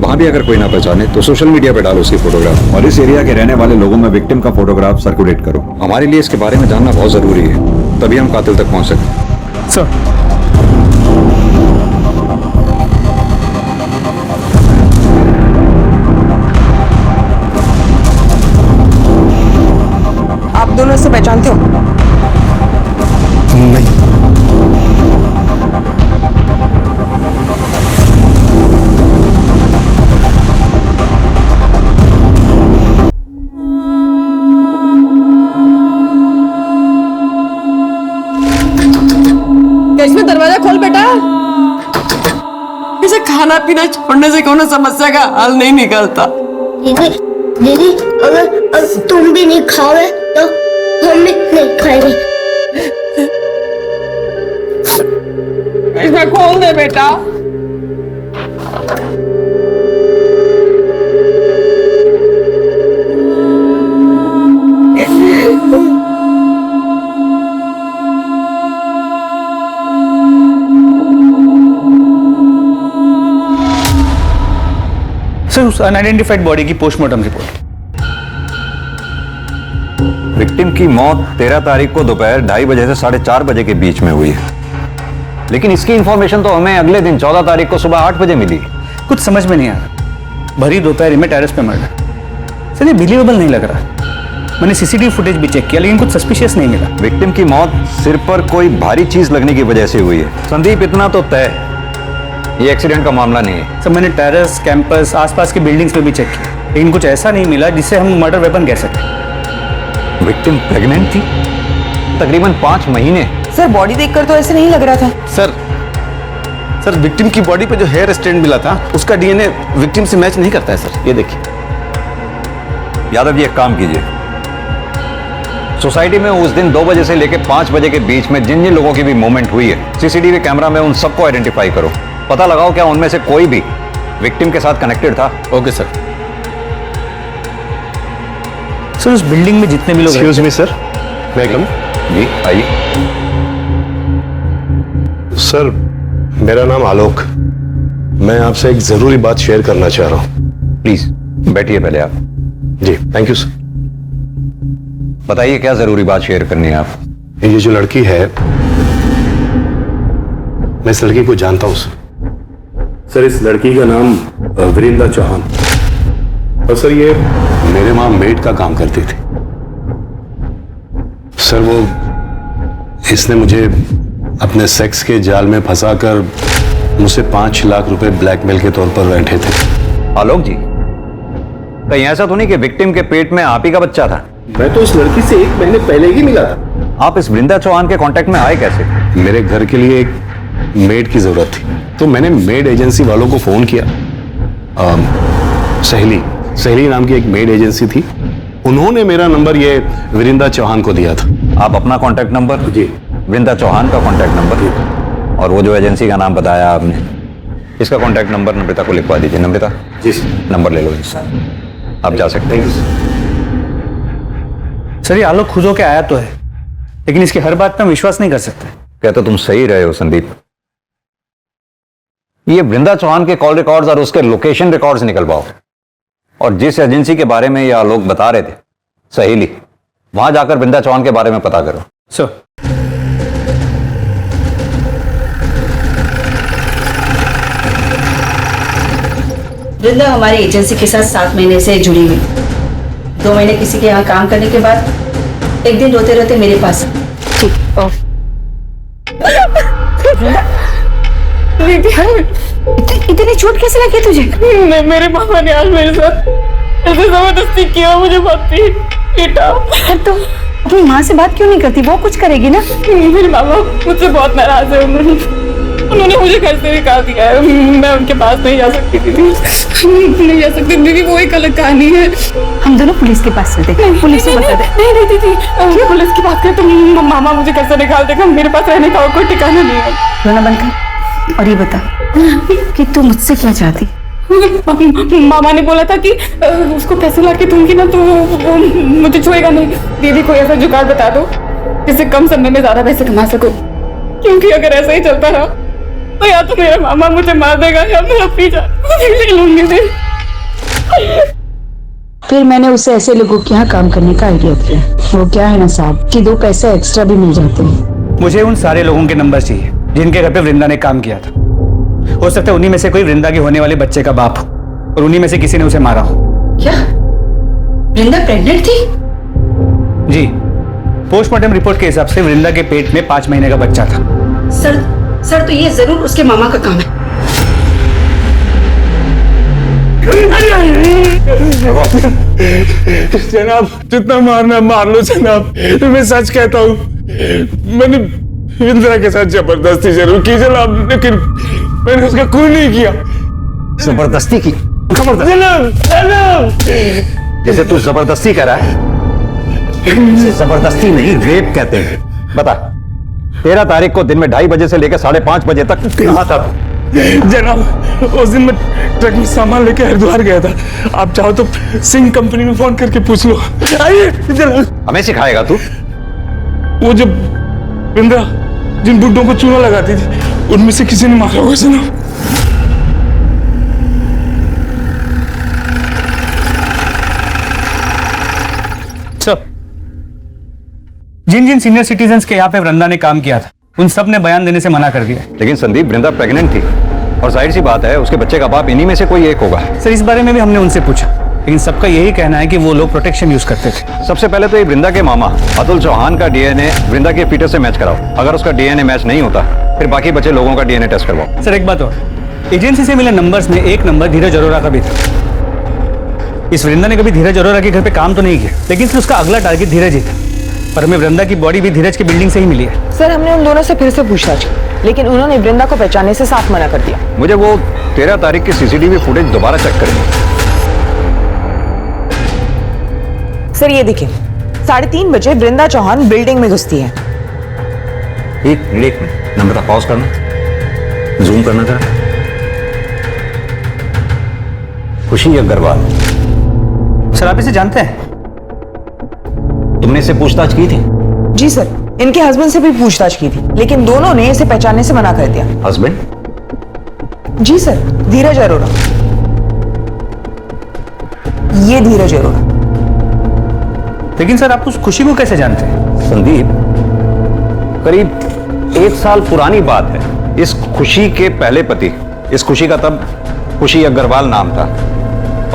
वहां भी अगर कोई ना पहचाने तो सोशल मीडिया पे डालो उसकी फोटोग्राफ और इस एरिया के रहने वाले लोगों में विक्टिम का फोटोग्राफ सर्कुलेट करो। हमारे लिए इसके बारे में जानना बहुत जरूरी है, तभी हम कातिल तक पहुंच सकते। सर आप दोनों इसे पहचानते हो? नहीं। इसमें दरवाजा खोल बेटा। इसे खाना पीना छोड़ने से कोनो समस्या का हल नहीं निकलता। दीदी दीदी अगर तुम भी नहीं खाओगे तो हम भी नहीं खाएंगे। इसे खोल दे बेटा। सर उस अनआइडेंटिफाइड बॉडी की पोस्टमार्टम रिपोर्ट। विक्टिम की मौत 13 तारीख को दोपहर 2:30 बजे से 4:30 बजे के बीच में हुई है, लेकिन इसकी इंफॉर्मेशन तो हमें अगले दिन 14 तारीख को सुबह 8 बजे मिली। कुछ समझ में नहीं आ रहा, भरी दोपहर में टेरेस पे मर्डर। सर ये बिलीवेबल नहीं लग रहा। मैंने सीसीटीवी फुटेज भी चेक किया लेकिन कुछ सस्पिशियस नहीं मिला। विक्टिम की मौत सिर पर कोई भारी चीज लगने की वजह से हुई है। संदीप, इतना तो तय ये एक्सीडेंट का मामला नहीं है। सर मैंने टेरेस, कैंपस, आसपास की बिल्डिंग्स पे भी चेक किया लेकिन कुछ ऐसा नहीं मिला जिससे हम मर्डर वेपन कह सकें। विक्टिम प्रेग्नेंट थी तकरीबन 5 महीने। सर बॉडी देखकर तो ऐसे नहीं लग रहा था। सर विक्टिम की बॉडी पे जो हेयर स्टैंड मिला था उसका डीएनए विक्टिम से मैच नहीं करता है सर, ये देखिए। यादव जी एक काम कीजिए, सोसाइटी में उस दिन 2 बजे से लेकर 5 बजे के बीच में जिन जिन लोगों की भी मूवमेंट हुई है सीसीटीवी कैमरा में उन सबको आइडेंटिफाई करो, पता लगाओ क्या उनमें से कोई भी विक्टिम के साथ कनेक्टेड था। Okay sir. सर उस बिल्डिंग में जितने भी लोग एक्सक्यूज मी सर, मैं कम। जी आइए। सर मेरा नाम आलोक, मैं आपसे एक जरूरी बात शेयर करना चाह रहा हूं। प्लीज बैठिए पहले आप। जी थैंक यू सर। बताइए क्या जरूरी बात शेयर करनी है आप। ये जो लड़की है, मैं इस लड़की को जानता हूं सर। इस लड़की का नाम वीरिंदा चौहान, और सर ये मेरे वहां मेड का काम करती थी। सर वो इसने मुझे अपने सेक्स के जाल में फंसाकर मुझसे 5 लाख रुपए ब्लैकमेल के तौर पर बैठे थे। आलोक जी, कहीं ऐसा तो नहीं कि विक्टिम के पेट में आप ही का बच्चा था? मैं तो इस लड़की से 1 महीने पहले ही मिला था। आप इस वृंदा चौहान के कांटेक्ट में आए कैसे? मेरे घर के लिए एक मेड की जरूरत थी तो मैंने मेड एजेंसी वालों को फोन किया। सहेली नाम की एक मेड एजेंसी थी, उन्होंने मेरा नंबर ये वीरिंदा चौहान को दिया था। आप अपना कांटेक्ट नंबर? जी। वृंदा चौहान का कांटेक्ट नंबर और वो जो एजेंसी का नाम बताया आपने, इसका कांटेक्ट नंबर नम्रता को लिखवा दीजिए। नम्रता जी नंबर ले लो इसका, आप जा सकते हैं। सर ये आलोक खुद होके आया तो है लेकिन इसकी हर बात पर हम विश्वास नहीं कर सकते। कहते तुम सही रहे हो संदीप। ये वृंदा चौहान के कॉल रिकॉर्ड्स और उसके लोकेशन रिकॉर्ड्स निकलवाओ और जिस एजेंसी के बारे में ये आलोक बता रहे थे सहेली, वहां जाकर वृंदा चौहान के बारे में पता करो। सर वृंदा हमारी एजेंसी के साथ 7 महीने से जुड़ी हुई। 2 महीने किसी के यहाँ काम करने के बाद एक दिन रोते रोते मेरे पास। ठीक इतनी चोट कैसे लगी तुझे? मेरे पापा ने आज मेरे साथ ऐसे जबरदस्ती किया, मुझे मारती पीटा। तो अपनी माँ से बात क्यों नहीं करती? वो कुछ करेगी ना। मेरे पापा मुझसे बहुत नाराज है। उन्होंने मुझे घर से निकाल दिया है। मैं उनके पास नहीं जा सकती दीदी, नहीं जा सकती दीदी, वो एक अलग कहानी है। हम दोनों पुलिस के पास चलते हैं, पुलिस को बता दे। नहीं दीदी, पुलिस की बात करें तो मामा मुझे घर से निकाल देगा, मेरे पास रहने का कोई ठिकाना नहीं है। रोना बंद कर और ये बता कि तू मुझसे क्या चाहती? मामा ने बोला था कि उसको पैसे ला के दूंगी ना तो वो मुझे छुएगा नहीं। दीदी कोई ऐसा जुगाड़ बता दो जिससे कम समय में ज्यादा पैसे कमा सको, क्योंकि अगर ऐसा ही चलता रहा तो या तो मेरा मामा मुझे मार देगा या मैं अपनी जान ले लूंगी। फिर मैंने उसे ऐसे लोगों के यहाँ काम करने का आइडिया किया। वो क्या है ना साहब कि 2 पैसे एक्स्ट्रा भी मिल जाते हैं। मुझे उन सारे लोगों के नंबर चाहिए जिनके घर पे वृंदा ने काम किया था। हो सकता है उन्हीं में से कोई वृंदा के होने वाले बच्चे का बाप हो और उन्हीं में से किसी ने उसे मारा हो। क्या वृंदा प्रेग्नेंट थी? जी, पोस्टमार्टम रिपोर्ट के हिसाब से वृंदा के पेट में 5 महीने का बच्चा था। सर तो ये जरूर उसके मामा का काम है। जनाब जितना मारना मार लो जनाब, मैं सच कहता हूँ मैंने इंदिरा के साथ जबरदस्ती जरूर की जनाब, लेकिन मैंने उसका खून नहीं किया। जबरदस्ती की? जैसे तू जबरदस्ती कर रहा है, जबरदस्ती नहीं रेप कहते हैं। बता 13 तारीख को दिन में 2:30 बजे से लेकर 5:30 बजे तक कहाँ था तू? जनाब उस दिन मैं ट्रक में सामान लेके हरिद्वार गया था। आप चाहो तो सिंह कंपनी में फोन करके पूछ लो। आइए जनाब। हमें सिखाएगा तू? वो जब इंदिरा जिन बुड्ढों को चूना लगाती थी उनमें से किसी ने मारा होगा जनाब। जिन जिन सीनियर सिटीजन्स के यहाँ पे वृंदा ने काम किया था उन सब ने बयान देने से मना कर दिया। लेकिन संदीप वृंदा प्रेग्नेंट थी और जाहिर सी बात है उसके बच्चे का बाप इन्हीं में से कोई एक होगा। सर इस बारे में भी हमने उनसे पूछा, लेकिन सबका यही कहना है कि वो लोग प्रोटेक्शन यूज करते थे। सबसे पहले तो ये वृंदा के मामा अतुल चौहान का डीएनए वृंदा के फीटस से मैच कराओ। अगर उसका डीएनए मैच नहीं होता फिर बाकी बचे लोगों का डीएनए टेस्ट करवाओ। सर एक बात और, एजेंसी से मिले नंबर्स में एक नंबर धीरज अरोरा का भी था। इस वृंदा ने कभी धीरज अरोरा के घर पे काम तो नहीं किया, लेकिन फिर उसका अगला टारगेट धीरज ही था। पर हमें वृंदा की बॉडी भी धीरज की बिल्डिंग से ही मिली है। सर हमने उन दोनों से फिर से पूछताछ की, लेकिन उन्होंने वृंदा को पहचानने से साफ मना कर दिया। मुझे वो 13 तारीख की सीसीटीवी फुटेज दोबारा चेक करेंगे। सर ये देखिए 3:30 बजे वृंदा चौहान बिल्डिंग में घुसती है। एक मिनट नंबर पॉज करना, जूम करना जरा। खुशी अग्रवाल। सर आप इसे जानते हैं? तुमने इसे पूछताछ की थी? जी सर, इनके हस्बैंड से भी पूछताछ की थी, लेकिन दोनों ने इसे पहचानने से मना कर दिया। हस्बैंड? जी सर, धीरज अरोरा। ये धीरज अरोरा। लेकिन सर आप उस खुशी को कैसे जानते हैं? संदीप करीब 1 साल पुरानी बात है। इस खुशी के पहले पति, इस खुशी का तब खुशी अग्रवाल नाम था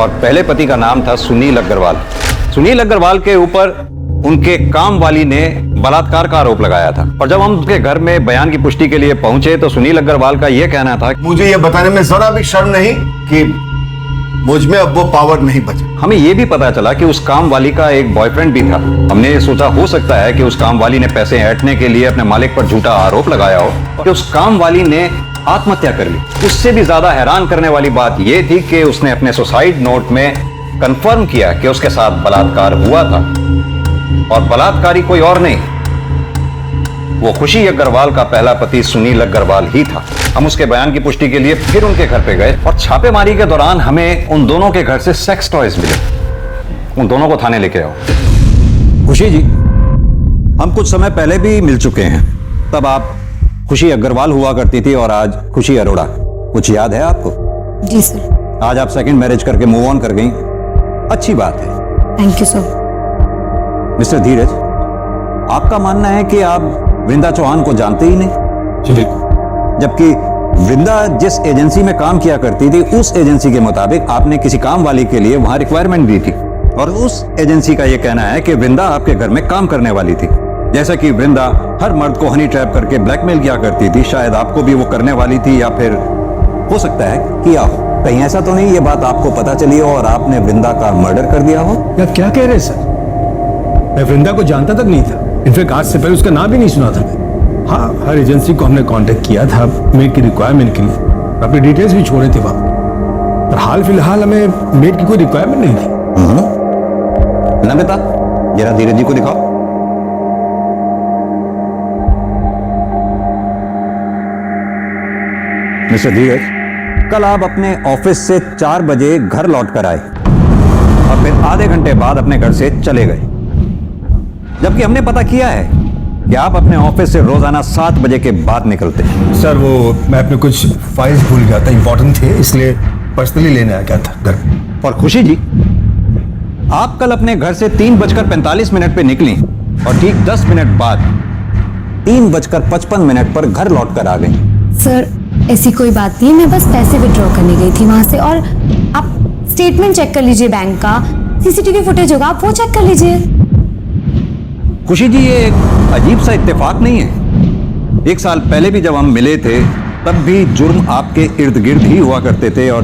और पहले पति का नाम था सुनील अग्रवाल। सुनील अग्रवाल के ऊपर उनके काम वाली ने बलात्कार का आरोप लगाया था और जब हम उनके घर में बयान की पुष्टि के लिए पहुंचे तो सुनील अग्रवाल का यह कहना था, मुझे यह बताने में जरा भी शर्म नहीं कि मुझ में अब वो पावर नहीं बचा। हमें यह भी पता चला कि उस काम वाली का एक बॉयफ्रेंड भी था। हमने सोचा हो सकता है कि उस काम वाली ने पैसे ऐंठने के लिए अपने मालिक पर झूठा आरोप लगाया हो कि उस काम वाली ने आत्महत्या कर ली। उससे भी ज्यादा हैरान करने वाली बात यह थी कि उसने अपने सुसाइड नोट में कंफर्म किया कि उसके साथ बलात्कार हुआ था और बलात्कारी कोई और नहीं, वो खुशी अग्रवाल का पहला पति सुनील अग्रवाल ही था। हम उसके बयान की पुष्टि के लिए फिर उनके घर पे गए और छापेमारी के दौरान हमें उन दोनों के घर से सेक्स टॉयज मिले। उन दोनों को थाने लेके आओ। खुशी जी, हम कुछ समय पहले भी मिल चुके हैं। तब आप खुशी अग्रवाल हुआ करती थी और आज खुशी अरोड़ा। कुछ याद है आपको? जी सर। आज आप सेकंड मैरिज करके मूव ऑन कर गई, अच्छी बात है। Thank you sir. मिस्टर धीरज, आपका मानना है कि आप वृंदा चौहान को जानते ही नहीं, जबकि वृंदा जिस एजेंसी में काम किया करती थी उस एजेंसी के मुताबिक आपने किसी काम वाली के लिए वहां रिक्वायरमेंट दी थी और उस एजेंसी का यह कहना है कि वृंदा आपके घर में काम करने वाली थी। जैसा कि वृंदा हर मर्द को हनी ट्रैप करके ब्लैकमेल किया करती थी, शायद आपको भी वो करने वाली थी या फिर हो सकता है किया हो। कहीं ऐसा तो नहीं ये बात आपको पता चली हो और आपने वृंदा का मर्डर कर दिया हो? या क्या कह रहे हैं सर? मैं वृंदा को जानता तक नहीं था। इनफैक्ट आज से पहले उसका नाम भी नहीं सुना था। हाँ, हर एजेंसी को हमने कांटेक्ट किया था मेड की रिक्वायरमेंट के लिए, अपने डिटेल्स भी छोड़े थे वहां, पर हाल फिलहाल हमें मेड की कोई रिक्वायरमेंट नहीं थी। नमिता, जरा धीरज जी को दिखाओ। मिस्टर धीरज, कल आप अपने ऑफिस से 4 बजे घर लौट कर आए और फिर आधे घंटे बाद अपने घर से चले गए, जबकि हमने पता किया है कि आप अपने ऑफिस से रोजाना 7 बजे के बाद निकलते हैं। सर वो मैं अपने कुछ फाइल्स भूल गया था, इंपॉर्टेंट थे, इसलिए पर्सनली लेने आ गया था घर। और खुशी जी, आप कल अपने घर से 3:45 पे निकली और ठीक 10 मिनट बाद 3:55 पर घर लौट कर आ गई। सर ऐसी कोई बात नहीं है, मैं बस पैसे विड्रॉ करने गई थी वहां से। और आप स्टेटमेंट चेक कर लीजिए बैंक का, सीसीटीवी फुटेज होगा, आप वो चेक कर लीजिए। खुशी जी, ये एक अजीब सा इत्तेफाक नहीं है? 1 साल पहले भी जब हम मिले थे तब भी जुर्म आपके इर्द गिर्द ही हुआ करते थे और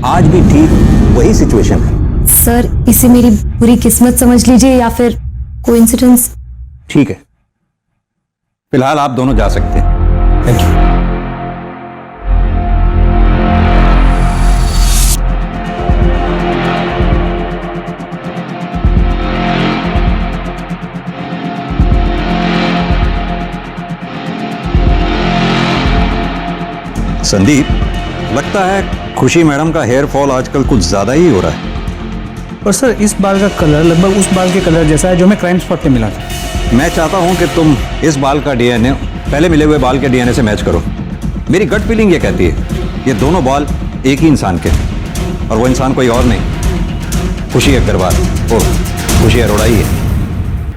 आज भी ठीक वही सिचुएशन है। सर इसे मेरी बुरी किस्मत समझ लीजिए या फिर कोइंसिडेंस। ठीक है, फिलहाल आप दोनों जा सकते हैं। Thank you. संदीप, लगता है खुशी मैडम का हेयर फॉल आजकल कुछ ज्यादा ही हो रहा है। और सर इस बाल का कलर लगभग उस बाल के कलर जैसा है जो हमें क्राइम स्पॉट पे मिला था। मैं चाहता हूं कि तुम इस बाल का डीएनए पहले मिले हुए बाल के डीएनए से मैच करो। मेरी गट फीलिंग ये कहती है ये दोनों बाल एक ही इंसान के, और वो इंसान कोई और नहीं, खुशी अग्रवाल और खुशी अरोड़ा ही है।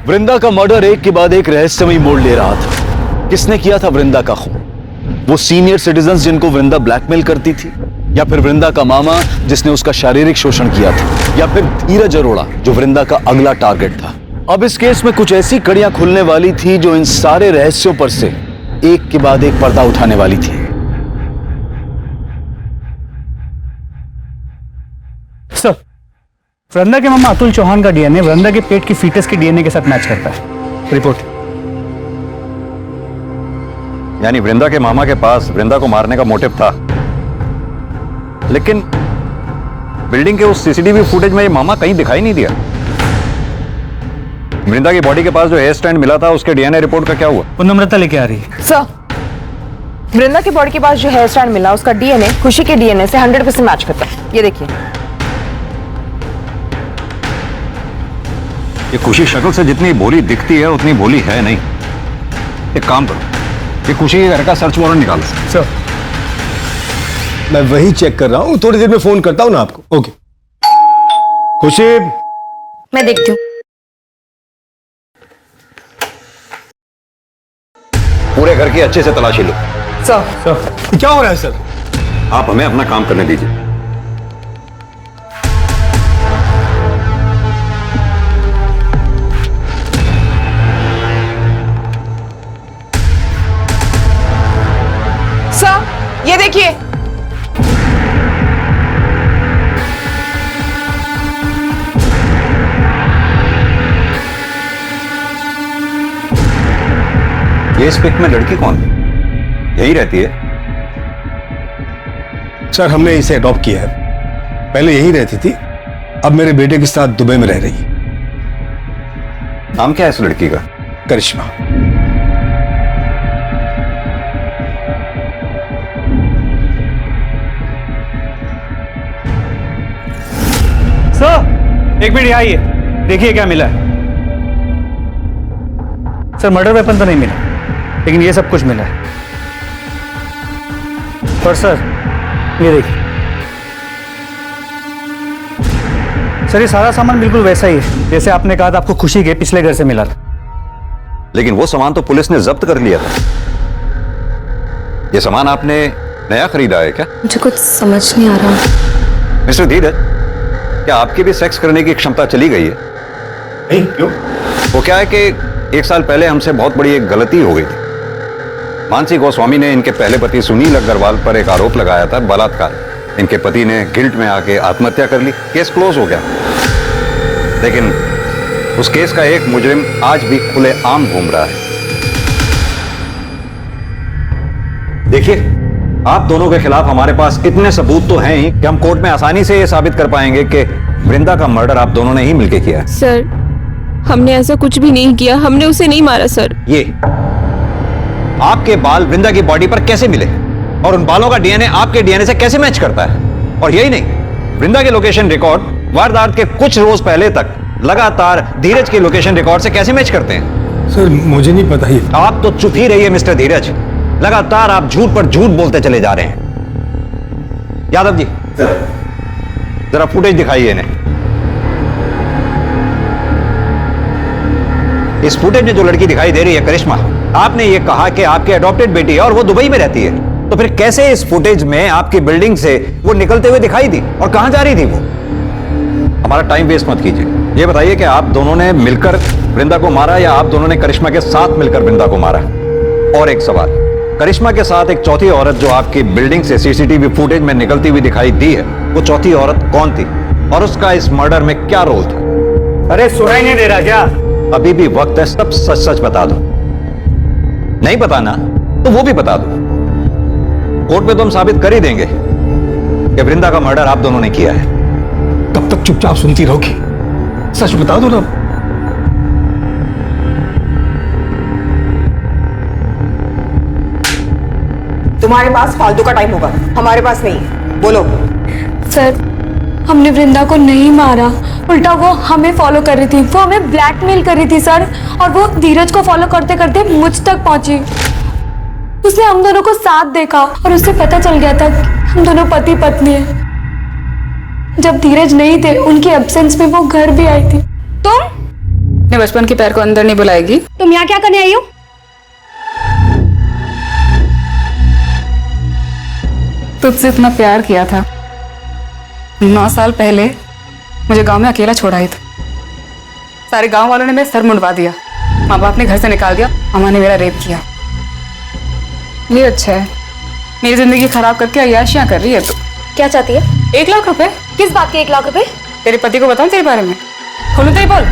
वृंदा का मर्डर एक के बाद एक रहस्यमयी मोड़ ले रहा था। किसने किया था वृंदा का खून? वो सीनियर सिटीजन्स जिनको वृंदा ब्लैकमेल करती थी, या फिर वृंदा का मामा जिसने उसका शारीरिक शोषण किया था, या फिर धीरज अरोड़ा जो वृंदा का अगला टारगेट था? अब इस केस में कुछ ऐसी कड़ियां खुलने वाली थी जो इन सारे रहस्यों पर से एक के बाद एक पर्दा उठाने वाली थी। सर, वृंदा के मामा अतुल चौहान का डीएनए वृंदा के पेट की फीटस के डीएनए के साथ मैच करता है। रिपोर्ट। यानी वृंदा के मामा के पास वृंदा को मारने का मोटिव था, लेकिन बिल्डिंग के उस सीसीटीवी फुटेज में ये मामा कहीं दिखाई नहीं दिया। वृंदा की बॉडी के पास जो हेयर स्टैंड मिला था उसके डीएनए रिपोर्ट का क्या हुआ? वो नम्रता लेके आ रही है। सर, वृंदा की बॉडी के पास जो हेयर स्टैंड मिला उसका डीएनए खुशी के डीएनए से 100% मैच करता है। ये देखिए। ये खुशी शक्ल से जितनी भोली दिखती है उतनी भोली है नहीं। एक काम करो, ये खुशी के घर का सर्च वारंट निकालो। सर, मैं वही चेक कर रहा हूँ, थोड़ी देर में फोन करता हूँ ना आपको। ओके। खुशी, मैं देखती हूँ। पूरे घर की अच्छे से तलाशी लो। सर, क्या हो रहा है सर? आप हमें अपना काम करने दीजिए। सर, ये देखिए। ये इस पिक में लड़की कौन है? यही रहती है? सर, हमने इसे अडॉप्ट किया है। पहले यही रहती थी, अब मेरे बेटे के साथ दुबई में रह रही है। नाम क्या है इस लड़की का? करिश्मा। सर, एक मिनट यहाँ आइए, देखिए क्या मिला है। सर, मर्डर वेपन तो नहीं मिला, लेकिन ये सब कुछ मिला है। पर सर, ये देखिए सर, ये सारा सामान बिल्कुल वैसा ही है जैसे आपने कहा था आपको खुशी के पिछले घर से मिला था। लेकिन वो सामान तो पुलिस ने जब्त कर लिया था। ये सामान आपने नया खरीदा है क्या? मुझे कुछ समझ नहीं आ रहा। मिस्टर धीरज, क्या आपकी भी सेक्स करने की क्षमता चली गई है? नहीं, क्यों? वो क्या है कि 1 साल पहले हमसे बहुत बड़ी एक गलती हो गई थी। मानसी गोस्वामी ने इनके पहले पति सुनील अग्रवाल पर एक आरोप लगाया था, बलात्कार। इनके पति ने गिल्ट में आके आत्महत्या कर ली। केस क्लोज हो गया, लेकिन उस केस का एक मुजरिम आज भी खुलेआम घूम रहा है। देखिए, आप दोनों के खिलाफ हमारे पास इतने सबूत तो हैं ही कि हम कोर्ट में आसानी से ये साबित कर पाएंगे कि वृंदा का मर्डर आप दोनों ने ही मिलकर किया है। सर, हमने ऐसा कुछ भी नहीं किया, हमने उसे नहीं मारा सर। ये आपके बाल वृंदा की बॉडी पर कैसे मिले और उन बालों का डीएनए आपके डीएनए से कैसे मैच करता है? और यही नहीं, वृंदा के लोकेशन रिकॉर्ड वारदात के कुछ रोज पहले तक लगातार धीरज के लोकेशन रिकॉर्ड से कैसे मैच करते हैं? सर, मुझे नहीं पता। ही आप तो चुप ही रहिए मिस्टर धीरज, लगातार आप झूठ पर झूठ बोलते चले जा रहे हैं। यादव जी, जरा फुटेज दिखाइए इन्हें। इस फुटेज में जो लड़की दिखाई दे रही है करिश्मा, आपने ये कहा कि आपकी अडॉप्टेड बेटी है और वो दुबई में रहती है, तो फिर कैसे इस फुटेज में आपकी बिल्डिंग से वो निकलते हुए दिखाई दी और कहां जा रही थी वो? हमारा टाइम वेस्ट मत कीजिए, ये बताइए कि आप दोनों ने मिलकर वृंदा को मारा या आप दोनों ने करिश्मा के साथ मिलकर वृंदा को मारा? और एक सवाल, करिश्मा के साथ एक चौथी औरत जो आपकी बिल्डिंग से सीसीटीवी फुटेज में निकलती हुई दिखाई दी है, वो चौथी औरत कौन थी और उसका इस मर्डर में क्या रोल था? अरे सुनाई नहीं दे रहा क्या? अभी भी वक्त है, सब सच सच बता दो। नहीं बताना तो वो भी बता दो। कोर्ट में तो हम साबित कर ही देंगे कि वृंदा का मर्डर आप दोनों ने किया है। कब तक चुपचाप सुनती रहोगी? सच बता दो ना। तुम्हारे पास फालतू का टाइम होगा, हमारे पास नहीं। बोलो। सर, हमने वृंदा को नहीं मारा, उल्टा वो हमें फॉलो कर रही थी, वो हमें ब्लैकमेल कर रही थी सर, और वो धीरज को फॉलो करते करते मुझ तक पहुंची। उसने हम दोनों को साथ देखा और उससे पता चल गया था कि हम दोनों पति पत्नी हैं। जब धीरज नहीं थे, उनके एब्सेंस में वो घर भी आई थी। तुम अपने बचपन के प्यार को अंदर नहीं बुलाएगी? तुम यहाँ क्या करने आई हो? तुझसे इतना प्यार किया था, 9 साल पहले मुझे गांव में अकेला छोड़ा ही था। सारे गांव वालों ने मेरा सर मुंडवा दिया, माँ बाप ने घर से निकाल दिया, मामा ने मेरा रेप किया। ये अच्छा है, मेरी जिंदगी खराब करके अय्याशियां कर रही है। तो क्या चाहती है? 1 लाख रुपए। किस बात के 1 लाख रुपए? तेरे पति को बताऊं तेरे बारे में? खोलूं तेरी बोल,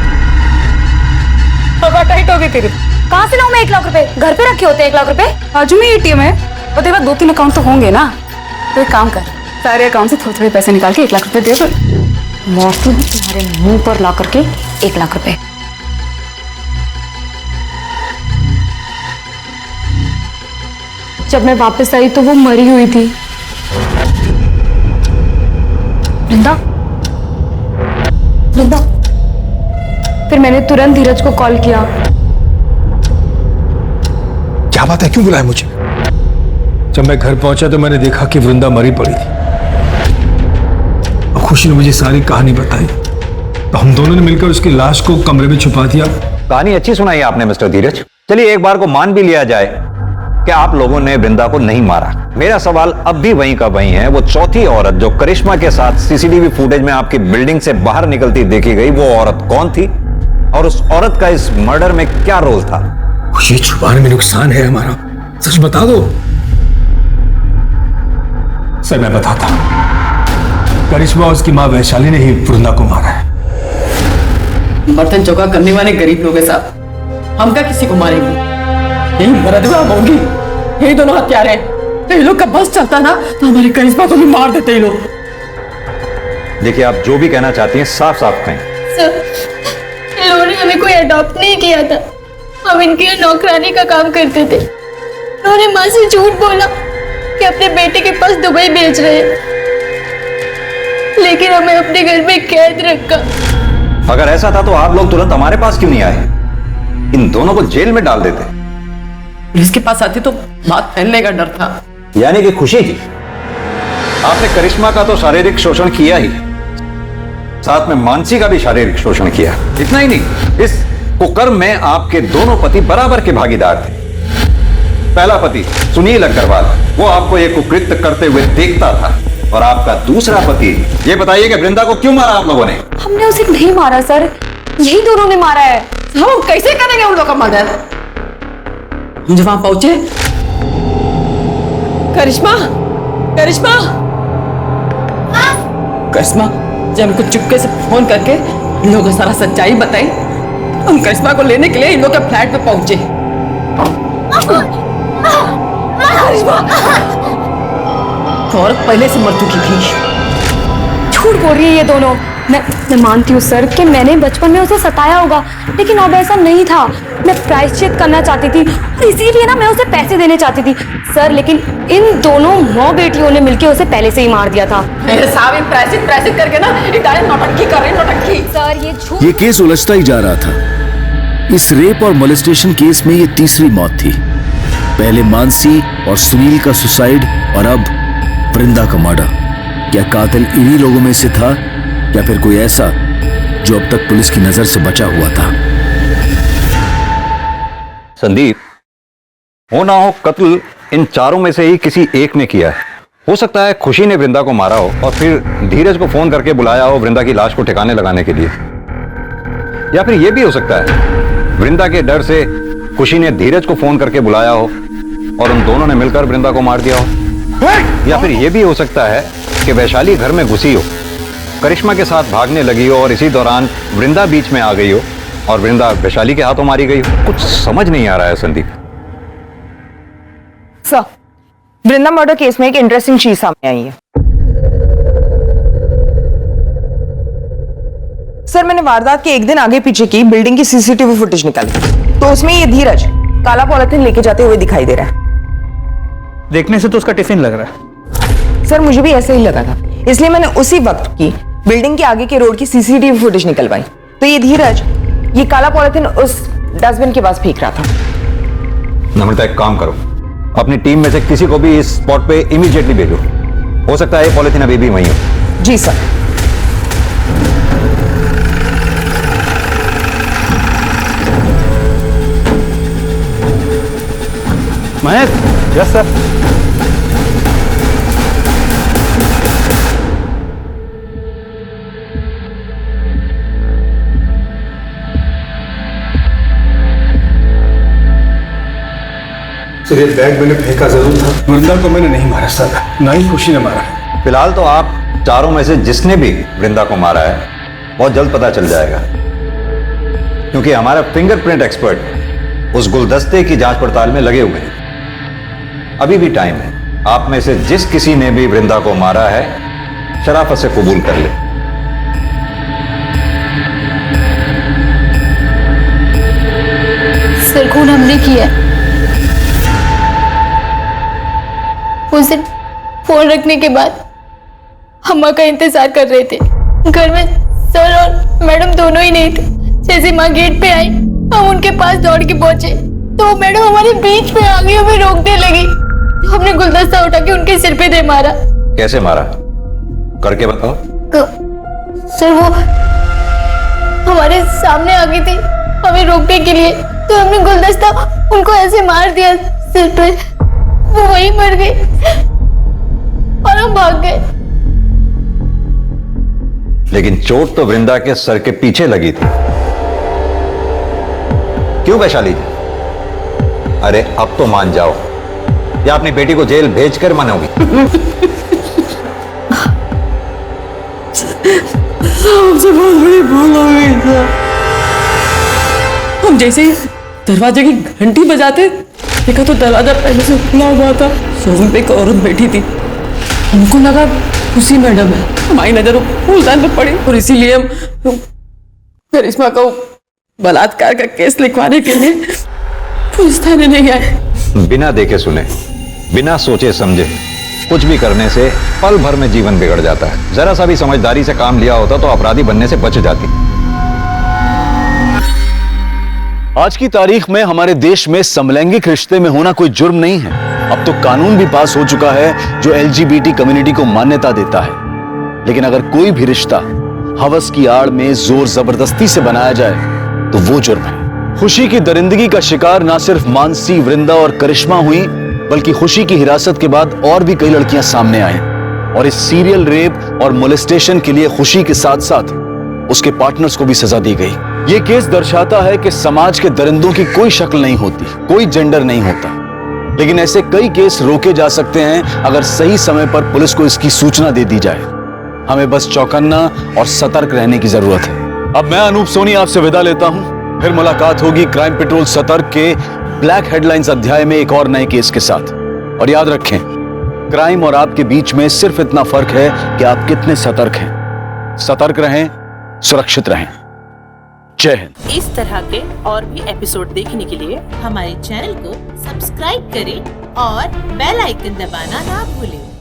हवा टाइट हो गई तेरी। कहाँ से लाऊं मैं 1 लाख रुपए? घर पे रखे होते 1 लाख रुपए? बाजू में एटीएम है और तेरे पास 2-3 अकाउंट तो होंगे ना। तो एक काम कर, सारे अकाउंट से थोड़े-थोड़े पैसे निकाल के 1 लाख रुपए दे दो। मौसम तुम्हारे मुंह पर ला करके 1 लाख रुपए। जब मैं वापस आई तो वो मरी हुई थी। वृंदा, वृंदा। फिर मैंने तुरंत धीरज को कॉल किया। क्या बात है, क्यों बुलाया मुझे? जब मैं घर पहुंचा तो मैंने देखा कि वृंदा मरी पड़ी थी। अब खुशी ने मुझे सारी कहानी बताई, तो हम दोनों ने मिलकर उसकी लाश को कमरे में छुपा दिया। कहानी अच्छी सुनाई आपने मिस्टर धीरज। चलिए एक बार को मान भी लिया जाए कि आप लोगों ने वृंदा को नहीं मारा। मेरा सवाल अब भी वहीं का वहीं है, वो चौथी औरत जो करिश्मा के साथ सीसीटीवी फुटेज में आपकी बिल्डिंग से बाहर निकलती देखी गई, वो औरत कौन थी और उस औरत का इस मर्डर में क्या रोल था? खुशी, छुपाने में नुकसान है हमारा, सच बता दो। सर, मैं बताता हूं, करिश्मा और उसकी मां वैशाली ने ही वृंदा को मारा है। बर्तन चौका करने वाले गरीब लोग हैं साहब, हम क्या किसी को मारेंगे? यही मरदवा होगी, यही दोनों हत्यारे हैं। तो ये लोग का बस चलता ना तो हमारी करिश्मा को भी मार देते ये लोग। देखिए, आप जो भी कहना चाहती हैं साफ साफ कहें। सर, इन लोगों ने हमें कोई अडॉप्ट नहीं किया था, हम इनके लिए नौकरानी का काम करते थे। उन्होंने माँ से झूठ बोला कि अपने बेटे के पास दुबई भेज रहे हैं, लेकिन हमें अपने घर में कैद रखा। अगर ऐसा था तो आप लोग तुरंत हमारे पास क्यों नहीं आए? इन दोनों को जेल में डाल देते। पुलिस के पास आती तो बात फैलने का डर था। यानी कि खुशी जी, आपने करिश्मा का तो शारीरिक शोषण किया ही, साथ में मानसी का भी शारीरिक शोषण किया। इतना ही नहीं, इस कुकर्म में आपके दोनों पति बराबर के भागीदार थे। पहला पति सुनील अग्रवाल, वो आपको ये कुकृत्य करते हुए देखता था, और आपका दूसरा पति, ये बताइए कि वृंदा को क्यों मारा आप लोगों ने? हमने उसे नहीं मारा सर, यही दोनों ने मारा है। हम कैसे करेंगे उन लोगों का मर्डर? हम जब वहां पहुंचे, करिश्मा, करिश्मा, करिश्मा, जब हमको चुपके से फोन करके इन लोगों को सारा सच्चाई बताई, हम करिश्मा को लेने के लिए इन लोगों के फ्लैट पे पहुंचे। करिश्मा और पहले से मर चुकी थी। झूठ बोल रही है ये दोनों। मैं मानती हूँ सर कि मैंने बचपन में उसे सताया होगा, लेकिन अब ऐसा नहीं था। मैं प्रायश्चित करना चाहती थी और इसीलिए ना मैं उसे पैसे देने चाहती थी सर, लेकिन इन दोनों माँ बेटियों ने मिलकर उसे पहले से ही मार दिया था। मेरे साहब प्रायश्चित करके ना इटालियन नौटंकी कर रहे, नौटंकी। सर ये झूठ। ये केस उलझता ही जा रहा था। इस रेप और मोलेस्टेशन केस में ये तीसरी मौत थी। पहले मानसी और सुनील का सुसाइड और अब वृंदा का मर्डर। क्या कातिल इन्हीं लोगों में से था या फिर कोई ऐसा जो अब तक पुलिस की नजर से बचा हुआ था? संदीप, हो ना हो कत्ल इन चारों में से ही किसी एक ने किया है। हो सकता है खुशी ने वृंदा को मारा हो और फिर धीरज को फोन करके बुलाया हो वृंदा की लाश को ठिकाने लगाने के लिए। या फिर यह भी हो सकता है वृंदा के डर से खुशी ने धीरज को फोन करके बुलाया हो और उन दोनों ने मिलकर वृंदा को मार दिया हो। या फिर यह भी हो सकता है कि वैशाली घर में घुसी हो, करिश्मा के साथ भागने लगी हो और इसी दौरान वृंदा बीच में आ गई हो और वृंदा वैशाली के हाथों मारी गई हो। कुछ समझ नहीं आ रहा है संदीप। सर, वृंदा मर्डर केस में एक इंटरेस्टिंग चीज सामने आई है। सर, मैंने वारदात के एक दिन आगे पीछे की बिल्डिंग की सीसीटीवी फुटेज निकाली, तो उसमें ये धीरज काला पॉलिथीन लेके जाते हुए दिखाई दे रहा है। देखने से तो उसका टिफिन लग रहा है। सर, मुझे भी ऐसे ही लगा था, इसलिए मैंने उसी वक्त की बिल्डिंग के आगे के रोड की सीसीटीवी फुटेज निकलवाई, तो ये धीरज ये काला पॉलिथीन उस डस्टबिन के पास फेंक रहा था। नम्रता, एक काम करो, अपनी टीम में से किसी को भी इस स्पॉट पे इमीडिएटली भेजो। हो सकता है ये पॉलिथीन अभी भी वहीं हो। जी sir. Mahesh. Yes sir. Sir, ये बैग मैंने फेंका जरूर था। वृंदा को मैंने नहीं मारा सर, ना ही खुशी ने मारा है। फिलहाल तो आप चारों में से जिसने भी वृंदा को मारा है बहुत जल्द पता चल जाएगा, क्योंकि हमारा फिंगरप्रिंट एक्सपर्ट उस गुलदस्ते की जांच पड़ताल में लगे हुए हैं। अभी भी टाइम है, आप में से जिस किसी ने भी वृंदा को मारा है शराफत से कबूल कर ले। सर, खून हमने किया। उस दिन फोन रखने के बाद अम्मा का इंतजार कर रहे थे। घर में सर और मैडम दोनों ही नहीं थे। जैसे माँ गेट पे आई, हम उनके पास दौड़ के पहुंचे तो मैडम हमारे बीच में आ गई, हमें रोकने लगी। हमने गुलदस्ता उठा के उनके सिर पे दे मारा। कैसे मारा, करके बताओ। सर, वो हमारे सामने आ गई थी हमें रोकने के लिए, तो हमने गुलदस्ता उनको ऐसे मार दिया सिर पे, वो वहीं मर गई और हम भाग गए। लेकिन चोट तो वृंदा के सर के पीछे लगी थी। क्यों वैशाली जी? अरे अब तो मान जाओ, या अपनी बेटी को जेल भेजकर मानोगी? हमसे बहुत बड़ी भूल हो गई सर। हम जैसे ही दरवाजे की घंटी बजाते देखा तो दरवाजा पहले से खुला हुआ था। शोरूम पे एक औरत बैठी थी, हमको लगा उसी मैडम है। हमारी नजर फूलदान में पड़ी और इसीलिए हम करिश्मा को बलात्कार का केस लिखवाने के लिए पुलिस थाने नहीं आए। बिना देखे सुने, बिना सोचे समझे कुछ भी करने से पल भर में जीवन बिगड़ जाता है। जरा सा भी समझदारी से काम लिया होता तो अपराधी बनने से बच जाती। आज की तारीख में हमारे देश में समलैंगिक रिश्ते में होना कोई जुर्म नहीं है। अब तो कानून भी पास हो चुका है जो LGBT कम्युनिटी को मान्यता देता है। लेकिन अगर कोई भी रिश्ता हवस की आड़ में जोर जबरदस्ती से बनाया जाए तो वो जुर्म है। खुशी की दरिंदगी का शिकार ना सिर्फ मानसी, वृंदा और करिश्मा हुई, बल्कि खुशी की हिरासत के बाद और भी कई लड़कियां सामने आई। और इस सीरियल रेप और मोलेस्टेशन के लिए खुशी के साथ साथ उसके पार्टनर्स को भी सजा दी गई। ये केस दर्शाता है कि समाज के दरिंदों की कोई शक्ल नहीं होती, कोई जेंडर नहीं होता। लेकिन ऐसे कई केस रोके जा सकते हैं अगर सही समय पर पुलिस को इसकी सूचना दे दी जाए। हमें बस चौकन्ना और सतर्क रहने की जरूरत है। अब मैं अनूप सोनी आपसे विदा लेता हूं। फिर मुलाकात होगी क्राइम पेट्रोल सतर्क के ब्लैक हेडलाइंस अध्याय में एक और नए केस के साथ। और याद रखें, क्राइम और आपके बीच में सिर्फ इतना फर्क है कि आप कितने सतर्क हैं। सतर्क रहें, सुरक्षित रहें। जय हिंद। इस तरह के और भी एपिसोड देखने के लिए हमारे चैनल को सब्सक्राइब करें और बेल आइकन दबाना ना भूलें।